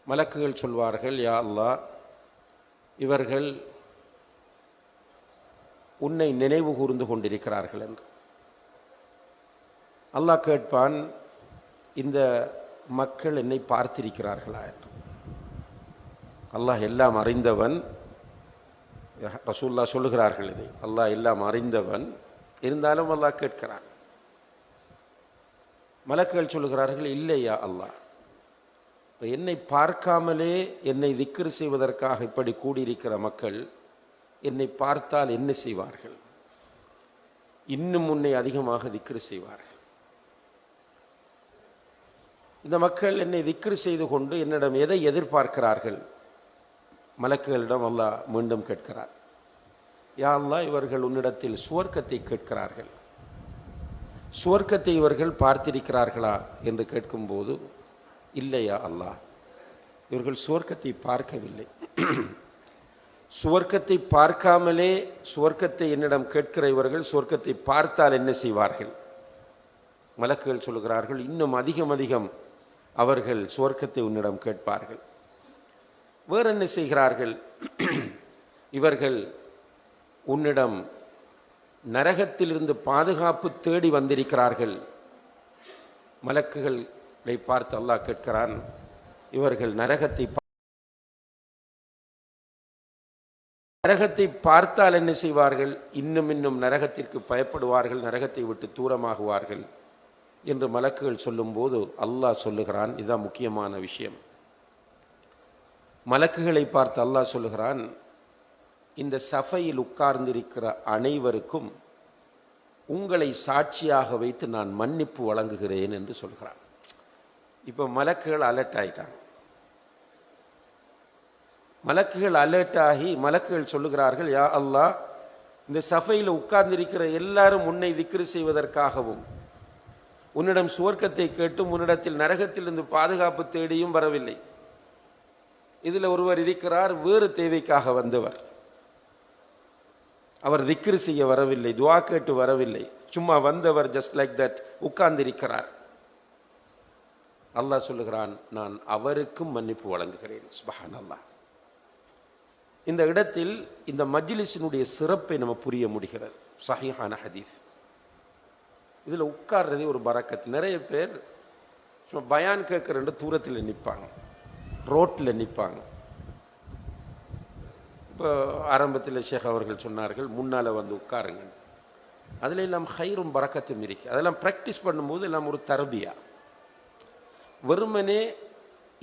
மலக்குகள் சொல்வார்கள், யா அல்லாஹ், இவர்கள் உன்னை நினைவு கூர்ந்து கொண்டிருக்கிறார்கள் என்று. அல்லாஹ் கேட்பான், இந்த மக்கள் என்னை பார்த்திருக்கிறார்களா என்று. அல்லாஹ் எல்லாம் அறிந்தவன். ரசூலுல்லாஹ் சொல்லுகிறார்கள் இதை, அல்லாஹ் எல்லாம் அறிந்தவன், இருந்தாலும் அல்லாஹ் கேட்கிறான். மலக்குகள் சொல்லுகிறார்கள், இல்லையா அல்லாஹ், என்னை பார்க்காமலே என்னை திக்ர் செய்வதற்காக இப்படி கூடியிருக்கிற மக்கள் என்னை பார்த்தால் என்ன செய்வார்கள்? இன்னும் உன்னை அதிகமாக திக்ர் செய்வார்கள். இந்த மக்கள் என்னை திக்ர் செய்து கொண்டு என்னிடம் எதை எதிர்பார்க்கிறார்கள்? மலக்குகளிடம் அல்லாஹ் மீண்டும் கேட்கிறார், யா அல்லாஹ், இவர்கள் உன்னிடத்தில் சுவர்க்கத்தை கேட்கிறார்கள். சுவர்க்கத்தை இவர்கள் பார்த்திருக்கிறார்களா என்று கேட்கும்போது, இல்லையா அல்லாஹ், இவர்கள் சுவர்க்கத்தை பார்க்கவில்லை. சுவர்க்கத்தை பார்க்காமலே சுவர்க்கத்தை என்னிடம் கேட்கிற இவர்கள் சுவர்க்கத்தை பார்த்தால் என்ன செய்வார்கள்? மலக்குகள் சொல்கிறார்கள், இன்னும் அதிகம் அதிகம் அவர்கள் சுவர்க்கத்தை உன்னிடம் கேட்பார்கள். வேற என்ன செய்கிறார்கள்? இவர்கள் உன்னிடம் நரகத்திலிருந்து பாதுகாப்பு தேடி வந்திருக்கிறார்கள். மலக்குகளை பார்த்து அல்லாஹ் கேட்கிறான், இவர்கள் நரகத்தை பார்த்தால் என்ன செய்வார்கள்? இன்னும் இன்னும் நரகத்திற்கு பயப்படுவார்கள், நரகத்தை விட்டு தூரமாகுவார்கள் என்று மலக்குகள் சொல்லும்போது அல்லாஹ் சொல்லுகிறான், இதுதான் முக்கியமான விஷயம். மலக்குகளை பார்த்து அல்லாஹ் சொல்லுகிறான், இந்த சஃபையில் உட்கார்ந்திருக்கிற அனைவருக்கும் உங்களை சாட்சியாக வைத்து நான் மன்னிப்பு வழங்குகிறேன் என்று சொல்கிறான். இப்போ மலக்குகள் அலர்ட் ஆகிட்டாங்க. மலக்குகள் அலர்ட் ஆகி மலக்குகள் சொல்லுகிறார்கள், யா அல்லாஹ், இந்த சஃபையில் உட்கார்ந்திருக்கிற எல்லாரும் உன்னை திக்ரு செய்வதற்காகவும் உன்னிடம் சுவர்க்கத்தை கேட்டும் உன்னிடத்தில் நரகத்திலிருந்து பாதுகாப்பு தேடியும் வரவில்லை. இதில் ஒருவர் இருக்கிறார், வேறு தேவைக்காக வந்தவர். அவர் திக்ரு செய்ய வரவில்லை, துஆ கேட்டு வரவில்லை, சும்மா வந்தவர், ஜஸ்ட் லைக் தட் உட்கார்ந்திருக்கிறார். அல்லாஹ் சொல்லுகிறான், நான் அவருக்கும் மன்னிப்பு வழங்குகிறேன். சுப்ஹானல்லாஹ். இந்த இடத்தில் இந்த மஜ்லிஸினுடைய சிறப்பை நம்ம புரிய முடிகிறது. சஹீஹான ஹதீஸ். இதில் உட்கார்றதே ஒரு பரக்கத். நிறைய பேர் சும்மா பயான் கேட்குற தூரத்தில் நிற்பாங்க, ரோட்டில் நிற்பாங்க. இப்போ ஆரம்பத்தில் ஷேக் அவர்கள் சொன்னார்கள், முன்னால் வந்து உட்காருங்க. அதில் எல்லாம் ஹைரும் பரக்கத்தும் இருக்கு. அதெல்லாம் ப்ராக்டிஸ் பண்ணும்போது எல்லாம் ஒரு தரபியா. வெறுமனே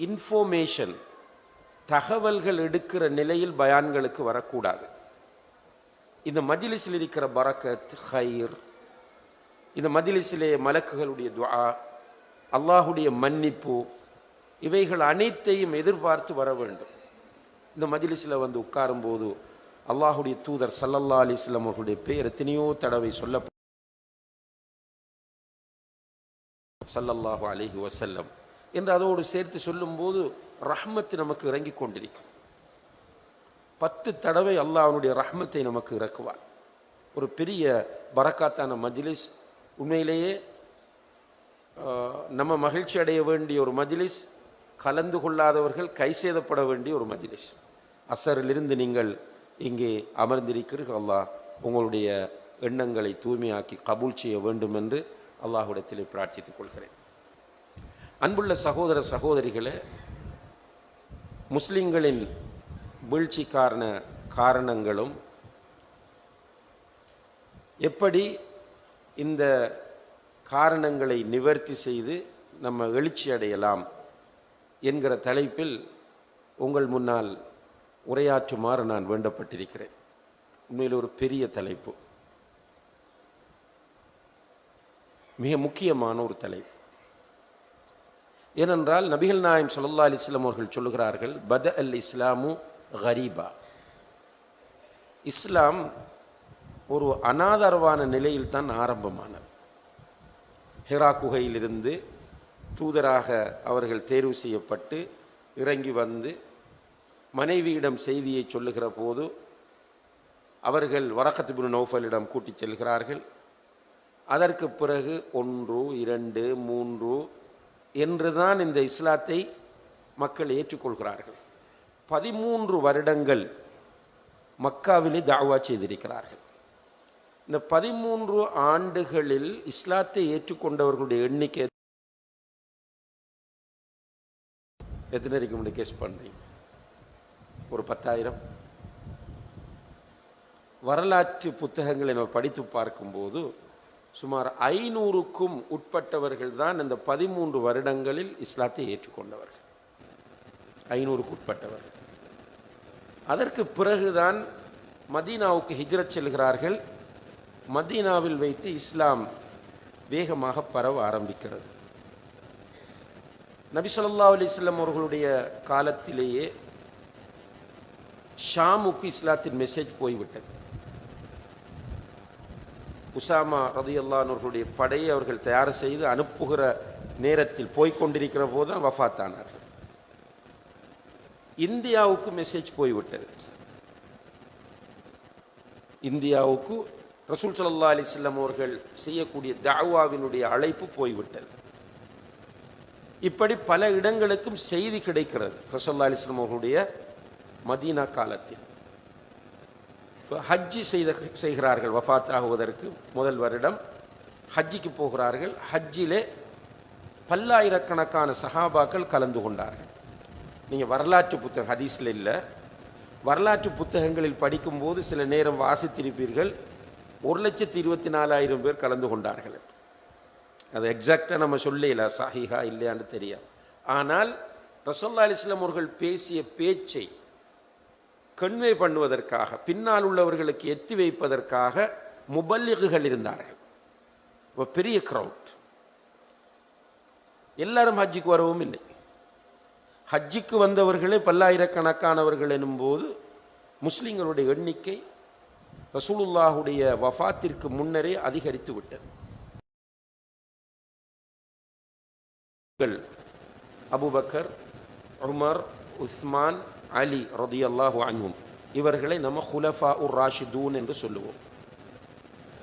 இன்ஃபர்மேஷன், தகவல்கள் எடுக்கிற நிலையில் பயான்களுக்கு வரக்கூடாது. இந்த மஜ்லிஸில் இருக்கிற பரக்கத், ஹைர், இந்த மஜ்லிஸிலே மலக்குகளுடைய துஆ, அல்லாஹுடைய மன்னிப்பு, இவைகள் அனைத்தையும் எதிர்பார்த்து வர வேண்டும். இந்த மஜ்லிஸில் வந்து உட்காரும்போது அல்லாஹுடைய தூதர் ஸல்லல்லாஹு அலைஹி வஸல்லம் அவர்களுடைய பெயர் எத்தனையோ தடவை சொல்ல, ஸல்லல்லாஹு அலைஹி வஸல்லம் என்று அதோடு சேர்த்து சொல்லும்போது ரஹ்மத் நமக்கு இறங்கி கொண்டிருக்கும். 10 தடவை அல்லாஹ் அவனுடைய ரஹ்மத்தை நமக்கு இறக்குவார். ஒரு பெரிய பரக்காத்தான மஜ்லிஸ். உண்மையிலேயே நம்ம மகிழ்ச்சி அடைய வேண்டிய ஒரு மஜ்லிஸ், கலந்து கொள்ளாதவர்கள் கை சேதப்பட வேண்டிய ஒரு மஜ்லிஸ். அசரிலிருந்து நீங்கள் இங்கே அமர்ந்திருக்கிறீர்கள். அல்லாஹ் உங்களுடைய எண்ணங்களை தூய்மையாக்கி கபூல் செய்ய வேண்டும் என்று அல்லாஹ்விடத்திலே பிரார்த்தித்துக் கொள்கிறேன். அன்புள்ள சகோதர சகோதரிகளே, முஸ்லிம்களின் வீழ்ச்சிக்கான காரணங்களும் எப்படி இந்த காரணங்களை நிவர்த்தி செய்து நம்ம எழுச்சி அடையலாம் என்கிற தலைப்பில் உங்கள் முன்னால் உரையாற்றுமாறு நான் வேண்டப்பட்டிருக்கிறேன். உண்மையில் ஒரு பெரிய தலைப்பு, மிக முக்கியமான ஒரு தலைப்பு. ஏனென்றால் நபிகள் நாயகம் ஸல்லல்லாஹு அலைஹி வஸல்லம் அவர்கள் சொல்லுகிறார்கள், பத அல் இஸ்லாமு கரீபா. இஸ்லாம் ஒரு அனாதரவான நிலையில் தான் ஆரம்பமானது. ஹிரா குகையிலிருந்து தூதராக அவர்கள் தேர்வு செய்யப்பட்டு இறங்கி வந்து மனைவியிடம் செய்தியை சொல்லுகிற போது அவர்கள் வரக்கத் இப்னு நௌஃபலிடம் கூட்டிச் செல்கிறார்கள். அதற்கு பிறகு 1, 2, 3 என்றுதான் இந்த இஸ்லாத்தை மக்கள் ஏற்றுக்கொள்கிறார்கள். 13 வருடங்கள் மக்காவிலே தாவா செய்திருக்கிறார்கள். இந்த 13 ஆண்டுகளில் இஸ்லாத்தை ஏற்றுக்கொண்டவர்களுடைய எண்ணிக்கை எத்தனை இருக்கும் கெஸ் பண்ணீங்க? ஒரு 10,000. வரலாற்று புத்தகங்களை நம்ம படித்து பார்க்கும்போது சுமார் 500க்கும் உட்பட்டவர்கள் தான் இந்த 13 வருடங்களில் இஸ்லாத்தை ஏற்றுக்கொண்டவர்கள். 500க்கு உட்பட்டவர்கள். அதற்கு பிறகுதான் மதீனாவுக்கு ஹிஜ்ரத் செல்கிறார்கள். மதீனாவில் வைத்து இஸ்லாம் வேகமாக பரவ ஆரம்பிக்கிறது. நபி ஸல்லல்லாஹு அலைஹி வஸல்லம் அவர்களுடைய காலத்திலேயே ஷாமுக்கு இஸ்லாத்தின் மெசேஜ் போய்விட்டது. உசாமா ரலியல்லாஹு அன்ஹு அவர்களுடைய படையை அவர்கள் தயார் செய்து அனுப்புகிற நேரத்தில் போய்கொண்டிருக்கிற போது தான் வஃபாத்தானார்கள். இந்தியாவுக்கு மெசேஜ் போய்விட்டது. இந்தியாவுக்கு ரசூல் ஸல்லல்லாஹு அலைஹி வஸல்லம் அவர்கள் செய்யக்கூடிய தஅவாவினுடைய அழைப்பு போய்விட்டது. இப்படி பல இடங்களுக்கும் செய்தி கிடைக்கிறது. ரசூல் ஸல்லல்லாஹு அலைஹி வஸல்லம் அவர்களுடைய மதீனா காலத்தில் ஹஜ்ஜி செய்கிறார்கள். வஃபாத் ஆகுவதற்கு முதல் வருடம் ஹஜ்ஜிக்கு போகிறார்கள். ஹஜ்ஜிலே பல்லாயிரக்கணக்கான சஹாபாக்கள் கலந்து கொண்டார்கள். நீங்கள் வரலாற்று புத்தகம் ஹதீஸில் இல்லை, வரலாற்று புத்தகங்களில் படிக்கும்போது சில நேரம் வாசித்திருப்பீர்கள் 1,24,000 பேர் கலந்து கொண்டார்கள். அது எக்ஸாக்டாக நம்ம சொல்லல, சஹீஹா இல்லையான்னு தெரியாது. ஆனால் ரசூலுல்லாஹி அலைஹி வஸல்லம் அவர்கள் பேசிய பேச்சை கன்வே பண்ணுவதற்காக, பின்னால் உள்ளவர்களுக்கு எத்தி வைப்பதற்காக முபல்லிகுகள் இருந்தார்கள். பெரிய கிரவுட். எல்லாரும் ஹஜ்ஜிக்கு வரவும் இல்லை. ஹஜ்ஜிக்கு வந்தவர்களே பல்லாயிரக்கணக்கானவர்கள் எனும்போது முஸ்லிம்களுடைய எண்ணிக்கை ரசூலுல்லாஹுடைய வஃபாத்திற்கு முன்னரே அதிகரித்து விட்டது. அபூபக்கர், உமர், உஸ்மான், அலி ரலியல்லாஹு அன்ஹும் இவர்களை நம்ம குலஃபா உர் ராஷிதூன் என்று சொல்லுவோம்.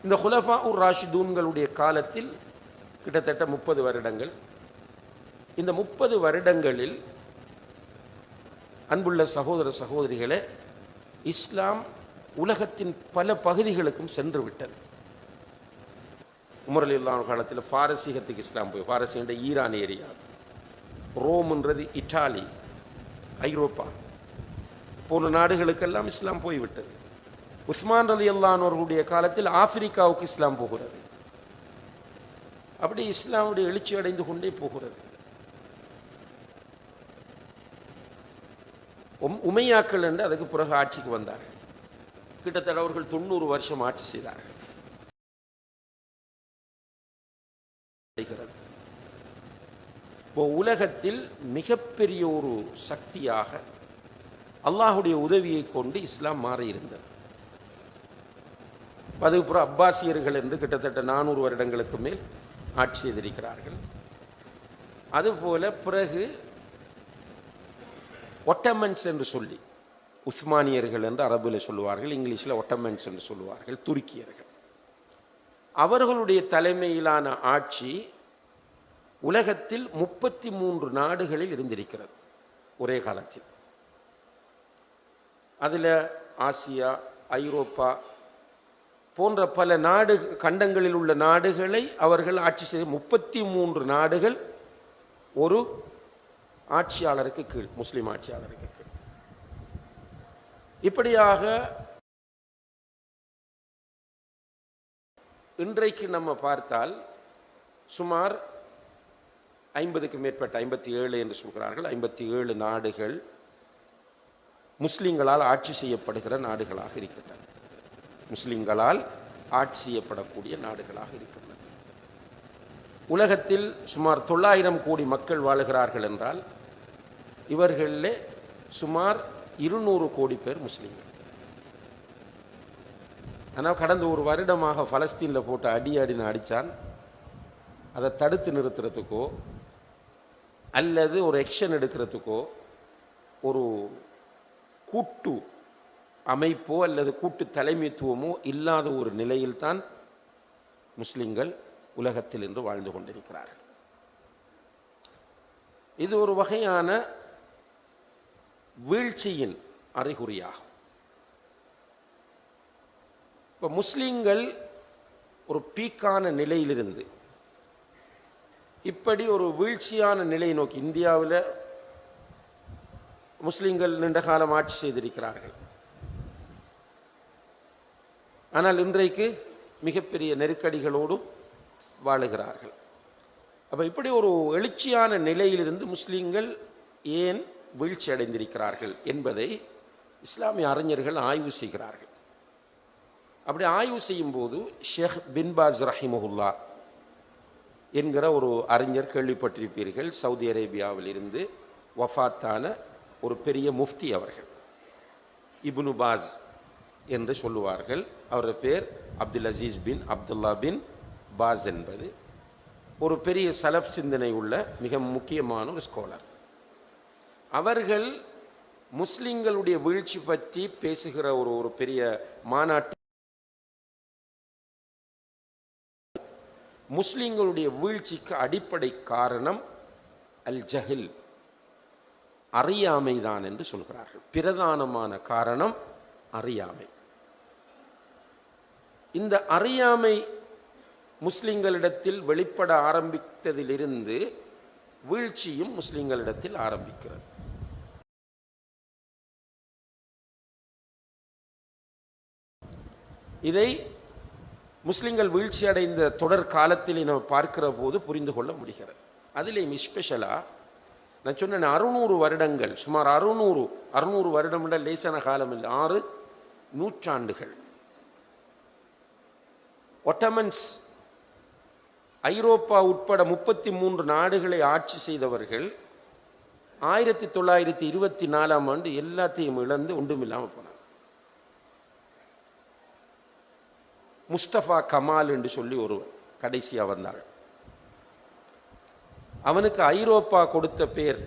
இந்த குலஃபா உர் ராஷிதூன்களுடைய காலத்தில் கிட்டத்தட்ட 30 வருடங்கள். இந்த 30 வருடங்களில் அன்புள்ள சகோதர சகோதரிகளே, இஸ்லாம் உலகத்தின் பல பகுதிகளுக்கும் சென்று விட்டது. உமர் ரலியல்லாஹு அன்ஹு காலத்தில் பாரசீகத்துக்கு இஸ்லாம் போய், பாரசீக ஈரான் ஏரியா, ரோம்ன்றது இட்டாலி, ஐரோப்பா போன்ற நாடுகளுக்கெல்லாம் இஸ்லாம் போய்விட்டது. உஸ்மான் ரலியல்லாஹு அன்ஹு அவர்களுடைய காலத்தில் ஆப்பிரிக்காவுக்கு இஸ்லாம் போகிறது. அப்படி இஸ்லாமுடைய எழுச்சி அடைந்து கொண்டே போகிறது. உமையாக்கள் என்று அதுக்கு பிறகு ஆட்சிக்கு வந்தார்கள். கிட்டத்தட்ட அவர்கள் 90 வருஷம் ஆட்சி செய்தார்கள். உலகத்தில் மிகப்பெரிய ஒரு சக்தியாக அல்லாஹுடைய உதவியை கொண்டு இஸ்லாம் மாறியிருந்தது. அதுக்கப்புறம் அப்பாசியர்கள் என்று கிட்டத்தட்ட 400 வருடங்களுக்கு மேல் ஆட்சி செய்திருக்கிறார்கள். அதுபோல பிறகு ஒட்டமன்ஸ் என்று சொல்லி, உஸ்மானியர்கள் என்று அரபில் சொல்லுவார்கள், இங்கிலீஷில் ஒட்டமன்ஸ் என்று சொல்லுவார்கள், துருக்கியர்கள். அவர்களுடைய தலைமையிலான ஆட்சி உலகத்தில் 33 நாடுகளில் இருந்திருக்கிறது ஒரே காலத்தில். அதில் ஆசியா, ஐரோப்பா போன்ற பல கண்டங்களில் உள்ள நாடுகளை அவர்கள் ஆட்சி செய்த 33 நாடுகள் ஒரு ஆட்சியாளருக்கு கீழ், முஸ்லிம் ஆட்சியாளருக்கு கீழ். இப்படியாக இன்றைக்கு நம்ம பார்த்தால் சுமார் 50க்கு மேற்பட்ட, 57 என்று சொல்கிறார்கள், 57 நாடுகள் முஸ்லிம்களால் ஆட்சி செய்யப்படுகிற நாடுகளாக இருக்கின்றன. முஸ்லிம்களால் ஆட்சி செய்யப்படக்கூடிய நாடுகளாக இருக்கின்றன. உலகத்தில் சுமார் 900 கோடி மக்கள் வாழுகிறார்கள் என்றால் இவர்களில் சுமார் 200 கோடி பேர் முஸ்லீம்கள். ஆனால் கடந்த ஒரு வருடமாக பலஸ்தீனில் போட்டு அடின்னு அடித்தான். அதை தடுத்து நிறுத்துறதுக்கோ அல்லது ஒரு ஆக்ஷன் எடுக்கிறதுக்கோ ஒரு கூட்டு அமைப்போ அல்லது கூட்டு தலைமைத்துவமோ இல்லாத ஒரு நிலையில்தான் முஸ்லிம்கள் உலகத்தில் இன்று வாழ்ந்து கொண்டிருக்கிறார்கள். இது ஒரு வகையான வீழ்ச்சியின் அறிகுறியாகும். இப்போ முஸ்லீம்கள் ஒரு பீக்கான நிலையிலிருந்து இப்படி ஒரு வீழ்ச்சியான நிலையை நோக்கி, இந்தியாவில் முஸ்லீம்கள் நீண்ட காலம் ஆட்சி செய்திருக்கிறார்கள். ஆனால் இன்றைக்கு மிகப்பெரிய நெருக்கடிகளோடும் வாழுகிறார்கள். அப்போ இப்படி ஒரு எழுச்சியான நிலையிலிருந்து முஸ்லீம்கள் ஏன் வீழ்ச்சி அடைந்திருக்கிறார்கள் என்பதை இஸ்லாமிய அறிஞர்கள் ஆய்வு செய்கிறார்கள். அப்படி ஆய்வு செய்யும் போது ஷேக் பின் பாஸ் ரஹிமஹுல்லா என்கிற ஒரு அறிஞர் கேள்விப்பட்டிருப்பீர்கள். சவுதி அரேபியாவில் இருந்து வஃபாத்தான ஒரு பெரிய முஃப்தி அவர்கள். இப்னு பாஸ் என்று சொல்லுவார்கள். அவரது பேர் அப்துல் அசீஸ் பின் அப்துல்லா பின் பாஸ் என்பது. ஒரு பெரிய சலஃப் சிந்தனை உள்ள மிக முக்கியமான ஒரு ஸ்காலர். அவர்கள் முஸ்லிம்களுடைய வீழ்ச்சி பற்றி பேசுகிற ஒரு பெரிய மாநாட்டு, முஸ்லிம்களுடைய வீழ்ச்சிக்கு அடிப்படை காரணம் அல் ஜஹில், அறியாமைதான் என்று சொல்கிறார்கள். பிரதானமான காரணம் அறியாமை. இந்த அறியாமை முஸ்லிம்களிடத்தில் வெளிப்பட ஆரம்பித்ததிலிருந்து வீழ்ச்சியும் முஸ்லிம்களிடத்தில் ஆரம்பிக்கிறது. இதை முஸ்லிம்கள் வீழ்ச்சி அடைந்த தொடர் காலத்தில் நம்ம பார்க்கிற போது புரிந்து கொள்ள முடிகிறது. அதிலேயும் ஸ்பெஷலாக நான் சொன்னேன் 600 வருடங்கள், சுமார் 600 வருடம் விட லேசான காலம் இல்லை, 6 நூற்றாண்டுகள். ஒட்டமன்ஸ் ஐரோப்பா உட்பட 33 நாடுகளை ஆட்சி செய்தவர்கள் 1924ஆம் ஆண்டு எல்லாத்தையும் இழந்து ஒன்றுமில்லாமல் போனார். முஸ்தபா கமால் என்று சொல்லி ஒருவர் கடைசியாக வந்தாள். அவனுக்கு ஐரோப்பா கொடுத்த பேர்,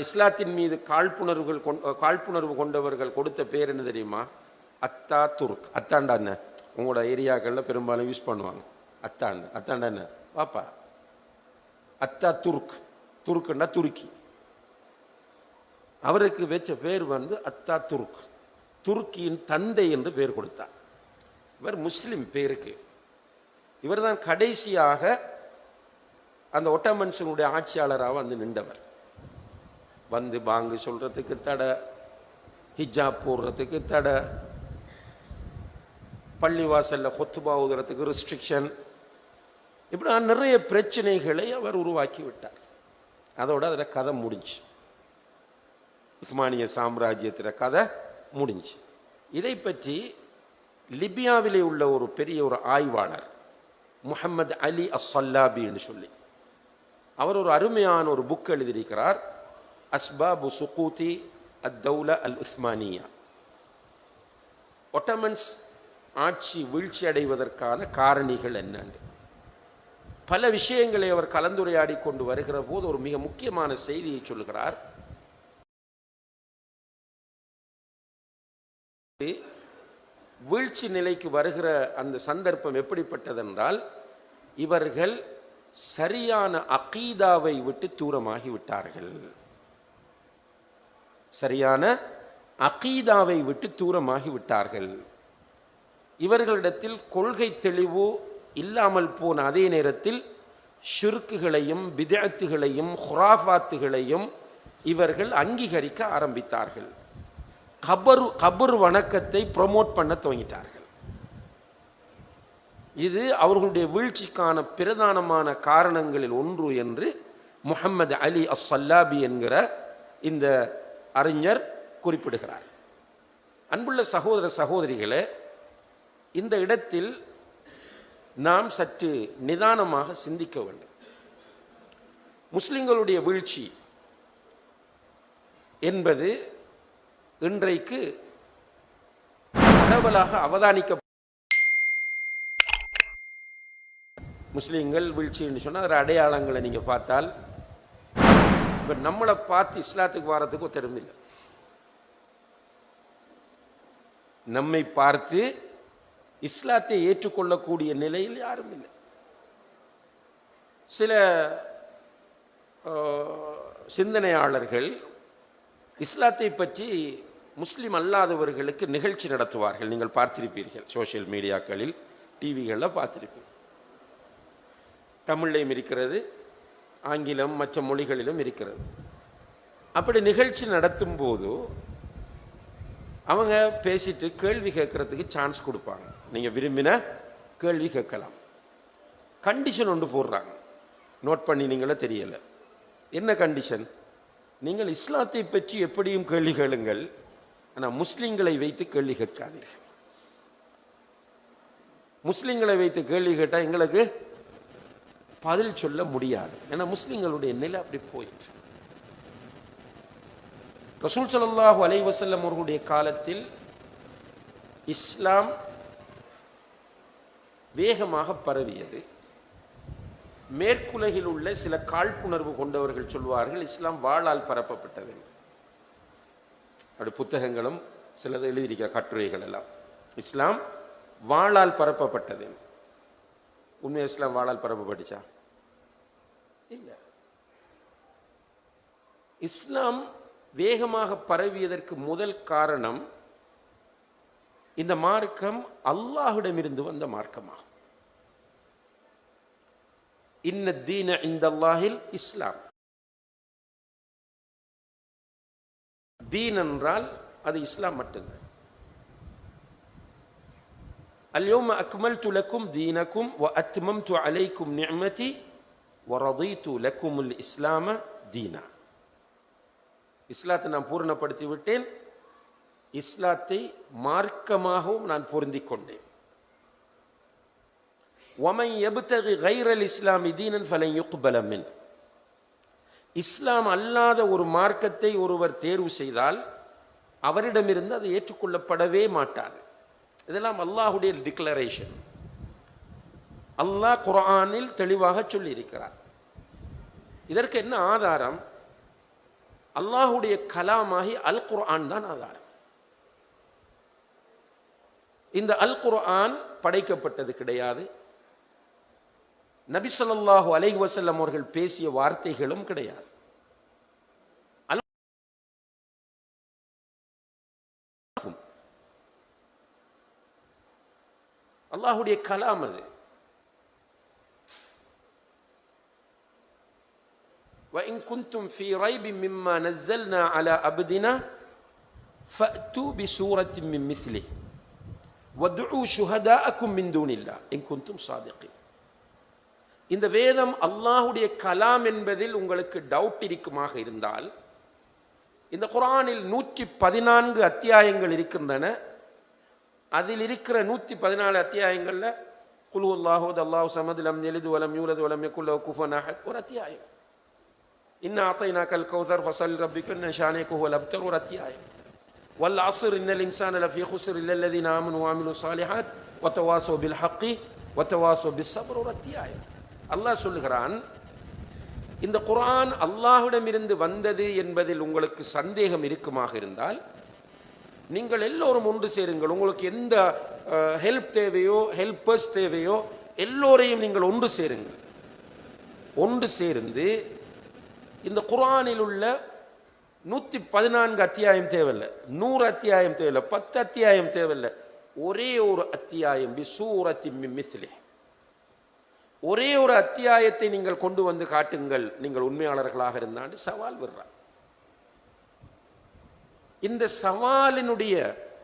இஸ்லாத்தின் மீது காழ்ப்புணர்வு கொண்டவர்கள் கொடுத்த பேர் என்ன தெரியுமா? அத்தா துர்க். அத்தாண்டா என்ன உங்களோட ஏரியாக்களில் பெரும்பாலும் யூஸ் பண்ணுவாங்க. அத்தாண்டா என்ன பாப்பா? அத்தா துர்க். துருக்குன்னா துருக்கி. அவருக்கு வச்ச பேர் அத்தா துர்க், துருக்கியின் தந்தை என்று பேர் கொடுத்தார். இவர் முஸ்லிம் பேருக்கு. இவர் தான் கடைசியாக அந்த ஒட்டமன்ஸனுடைய ஆட்சியாளராக நின்றவர். பாங்கு சொல்றதுக்கு தடை, ஹிஜாப் போடுறதுக்கு தடை, பள்ளிவாசல்ல கொத்துபா ஊதுறதுக்கு ரெஸ்ட்ரிக்ஷன், இப்படி நிறைய பிரச்சனைகளை அவர் உருவாக்கி விட்டார். அதோட அதில் கதை முடிஞ்சு, உஸ்மானிய சாம்ராஜ்யத்தில் கதை முடிஞ்சு. இதை பற்றி லிபியாவிலே உள்ள ஒரு பெரிய ஒரு ஆய்வாளர் முஹம்மது அலி அஸ்ஸல்லாபின்னு சொல்லி அவர் ஒரு அருமையான ஒரு புக் எழுதியிருக்கிறார். அஸ்பாபு சுகூதி அத்தௌலா அல் உஸ்மானியா. ஒட்டமன்ஸ் ஆட்சி வீழ்ச்சி அடைவதற்கான காரணிகள் என்னன்னு பல விஷயங்களை அவர் கலந்துரையாடி கொண்டு வருகிற போது ஒரு மிக முக்கியமான செய்தியை சொல்கிறார். வீழ்ச்சி நிலைக்கு வருகிற அந்த சந்தர்ப்பம் எப்படிப்பட்டதென்றால், இவர்கள் சரியான அகீதாவை விட்டு தூரமாகி விட்டார்கள். சரியான அகீதாவை விட்டு தூரமாகி விட்டார்கள். இவர்களிடத்தில் கொள்கை தெளிவு இல்லாமல் போன அதே நேரத்தில் ஷிர்க்குகளையும் பித்அத்துகளையும் ஹுராஃபாத்துகளையும் இவர்கள் அங்கீகரிக்க ஆரம்பித்தார்கள். கபர் வணக்கத்தை ப்ரொமோட் பண்ண துவங்கிட்டார்கள். இது அவர்களுடைய வீழ்ச்சிக்கான பிரதானமான காரணங்களில் ஒன்று என்று முஹம்மது அலி அஸ்ஸல்லாபி என்கிற இந்த அறிஞர் குறிப்பிடுகிறார். அன்புள்ள சகோதர சகோதரிகளே, இந்த இடத்தில் நாம் சற்று நிதானமாக சிந்திக்க வேண்டும். முஸ்லிம்களுடைய வீழ்ச்சி என்பது இன்றைக்கு பரவலாக அவதானிக்க, முஸ்லீம்கள் வீழ்ச்சின்னு சொன்னால் அதோட அடையாளங்களை நீங்கள் பார்த்தால், இப்போ நம்மளை பார்த்து இஸ்லாத்துக்கு வர்றதுக்கு ஒருத்தரும் இல்லை. நம்மை பார்த்து இஸ்லாத்தை ஏற்றுக்கொள்ளக்கூடிய நிலையில் யாரும் இல்லை. சில சிந்தனையாளர்கள் இஸ்லாத்தை பற்றி முஸ்லிம் அல்லாதவர்களுக்கு நிகழ்ச்சி நடத்துவார்கள். நீங்கள் பார்த்திருப்பீர்கள், சோஷியல் மீடியாக்களில், டிவிகளில் பார்த்திருப்பீர்கள். தமிழ்லையும் இருக்கிறது, ஆங்கிலம் மற்ற மொழிகளிலும் இருக்கிறது. அப்படி நிகழ்ச்சி நடத்தும் போது அவங்க பேசிட்டு கேள்வி கேட்கறதுக்கு சான்ஸ் கொடுப்பாங்க. நீங்கள் விரும்பின கேள்வி கேட்கலாம். கண்டிஷன் ஒன்று போடுறாங்க, நோட் பண்ணி நீங்களே தெரியலை. என்ன கண்டிஷன்? நீங்கள் இஸ்லாத்தை பற்றி எப்படியும் கேள்வி கேளுங்கள், ஆனால் முஸ்லீம்களை வைத்து கேள்வி கேட்காதீர்கள். முஸ்லீம்களை வைத்து கேள்வி கேட்டால் எங்களுக்கு பதில் சொல்ல முடியாது. ஏன்னா முஸ்லீம்களுடைய நிலை அப்படி போயிடுச்சு. ரசூல் ஸல்லல்லாஹு அலைஹி வஸல்லம் அவர்களுடைய காலத்தில் இஸ்லாம் வேகமாக பரவியது. மேற்குலகில் உள்ள சில காழ்ப்புணர்வு கொண்டவர்கள் சொல்வார்கள் இஸ்லாம் வாளால் பரப்பப்பட்டது. அப்படி புத்தகங்களும் சிலது எழுதியிருக்கிற கட்டுரைகள் எல்லாம் இஸ்லாம் வாளால் பரப்பப்பட்டது. உண்மையா இஸ்லாம் வாளால் பரப்பப்பட்டுச்சா? இல்லை. இஸ்லாம் வேகமாக பரவியதற்கு முதல் காரணம் இந்த மார்க்கம் அல்லாஹ்விடமிருந்து வந்த மார்க்கமாகும். இன்ன தீன இந்தல்லாஹில் இஸ்லாம். தீன் என்றால் அது இஸ்லாம் மட்டும்தான். اليوم أكملت لكم دينكم وأتممت عليكم نعمتي ورضيت لكم الإسلام دينا. இஸ்லாத்தை நான் பூர்ணப்படுத்தி விட்டேன், இஸ்லாத்தை மார்க்கமாகவும் நான் பொருந்திக் கொண்டேன். وَمَنْ يَبْتَغِ غَيْرَ الْإِسْلَامِ دِينًا فَلَنْ يُقْبَلَ مِنْهُ. இஸ்லாம் அல்லாத ஒரு மார்க்கத்தை ஒருவர் தேர்வு செய்தால் அவரிடமிருந்து அது ஏற்றுக்கொள்ளப்படவே மாட்டாது. இதெல்லாம் அல்லாஹுடைய டிக்ளரேஷன். அல்லாஹ் குர்ஆனில் தெளிவாக சொல்லியிருக்கிறார். இதற்கு என்ன ஆதாரம்? அல்லாஹுடைய கலாமாகி அல் குர்ஆன் தான் ஆதாரம். இந்த அல் குர்ஆன் படைக்கப்பட்டது கிடையாது. நபி ஸல்லல்லாஹு அலைஹி வஸல்லம் அவர்கள் பேசிய வார்த்தைகளும் கிடையாது. அல்லாஹுடைய கலாம் அது. وَإِن كُنتُمْ فِي رَيْبٍ مِّمَّا نَزَّلْنَا عَلَى عَبْدِنَا فَأْتُوا بِسُورَةٍ مِّن مِّثْلِهِ وَادْعُوا شُهَدَاءَكُم مِّن دُونِ اللَّهِ إِن كُنتُمْ صَادِقِينَ. இந்த வேதம் அல்லாஹுடைய கலாம் என்பதில் உங்களுக்கு டவுட் இருக்குமாக இருந்தால், இந்த குர்ஆனில் 114 அத்தியாயங்கள் இருக்கின்றன. அதில் இருக்கிற 114 அத்தியாயங்கள்ல குல் ஹுவல்லாஹு அல்லாஹு ஸமத் லம் யலித் வலம் யூலத் வலம் யகுல் லஹு குஃபுவன் அஹத் ஒரு அத்தியாயம். இன்னா அதைனாக்கல் கௌஸர் ஃபஸல் ரப்பிக இன்ன ஷானியக ஹுவல் அப்தர் ஒரு அத்தியாயம். வல் அஸ்ர் இன்னல் இன்சான லஃபீ குஸ்ர் இல்லல் லதீன ஆமனு வ அமிலு ஸாலிஹாத் வ தவாஸவ் பில் ஹக்கி வ தவாஸவ் பிஸ் ஸப்ர் ஒரு அத்தியாயம். அல்லாஹ் சொல்லுகிறான், இந்த குர்ஆன் அல்லாஹ்விடமிருந்து வந்தது என்பதில் உங்களுக்கு சந்தேகம் இருக்குமாக இருந்தால் நீங்கள் எல்லோரும் ஒன்று சேருங்கள். உங்களுக்கு எந்த ஹெல்ப் தேவையோ, ஹெல்பர்ஸ் தேவையோ, எல்லோரையும் நீங்கள் ஒன்று சேருங்கள். ஒன்று சேர்ந்து இந்த குர்ஆனில் உள்ள 114 அத்தியாயம் தேவையில்லை, 100 அத்தியாயம் தேவையில்லை, 10 அத்தியாயம் தேவையில்லை, ஒரே ஒரு அத்தியாயம் பி சூரத்தின் மின் மிஸ்லிஹ், ஒரே ஒரு அத்தியாயத்தை நீங்கள் கொண்டு வந்து காட்டுங்கள், நீங்கள் உண்மையாளர்களாக இருந்தாண்டு சவால் விடுறார். இந்த சவாலினுடைய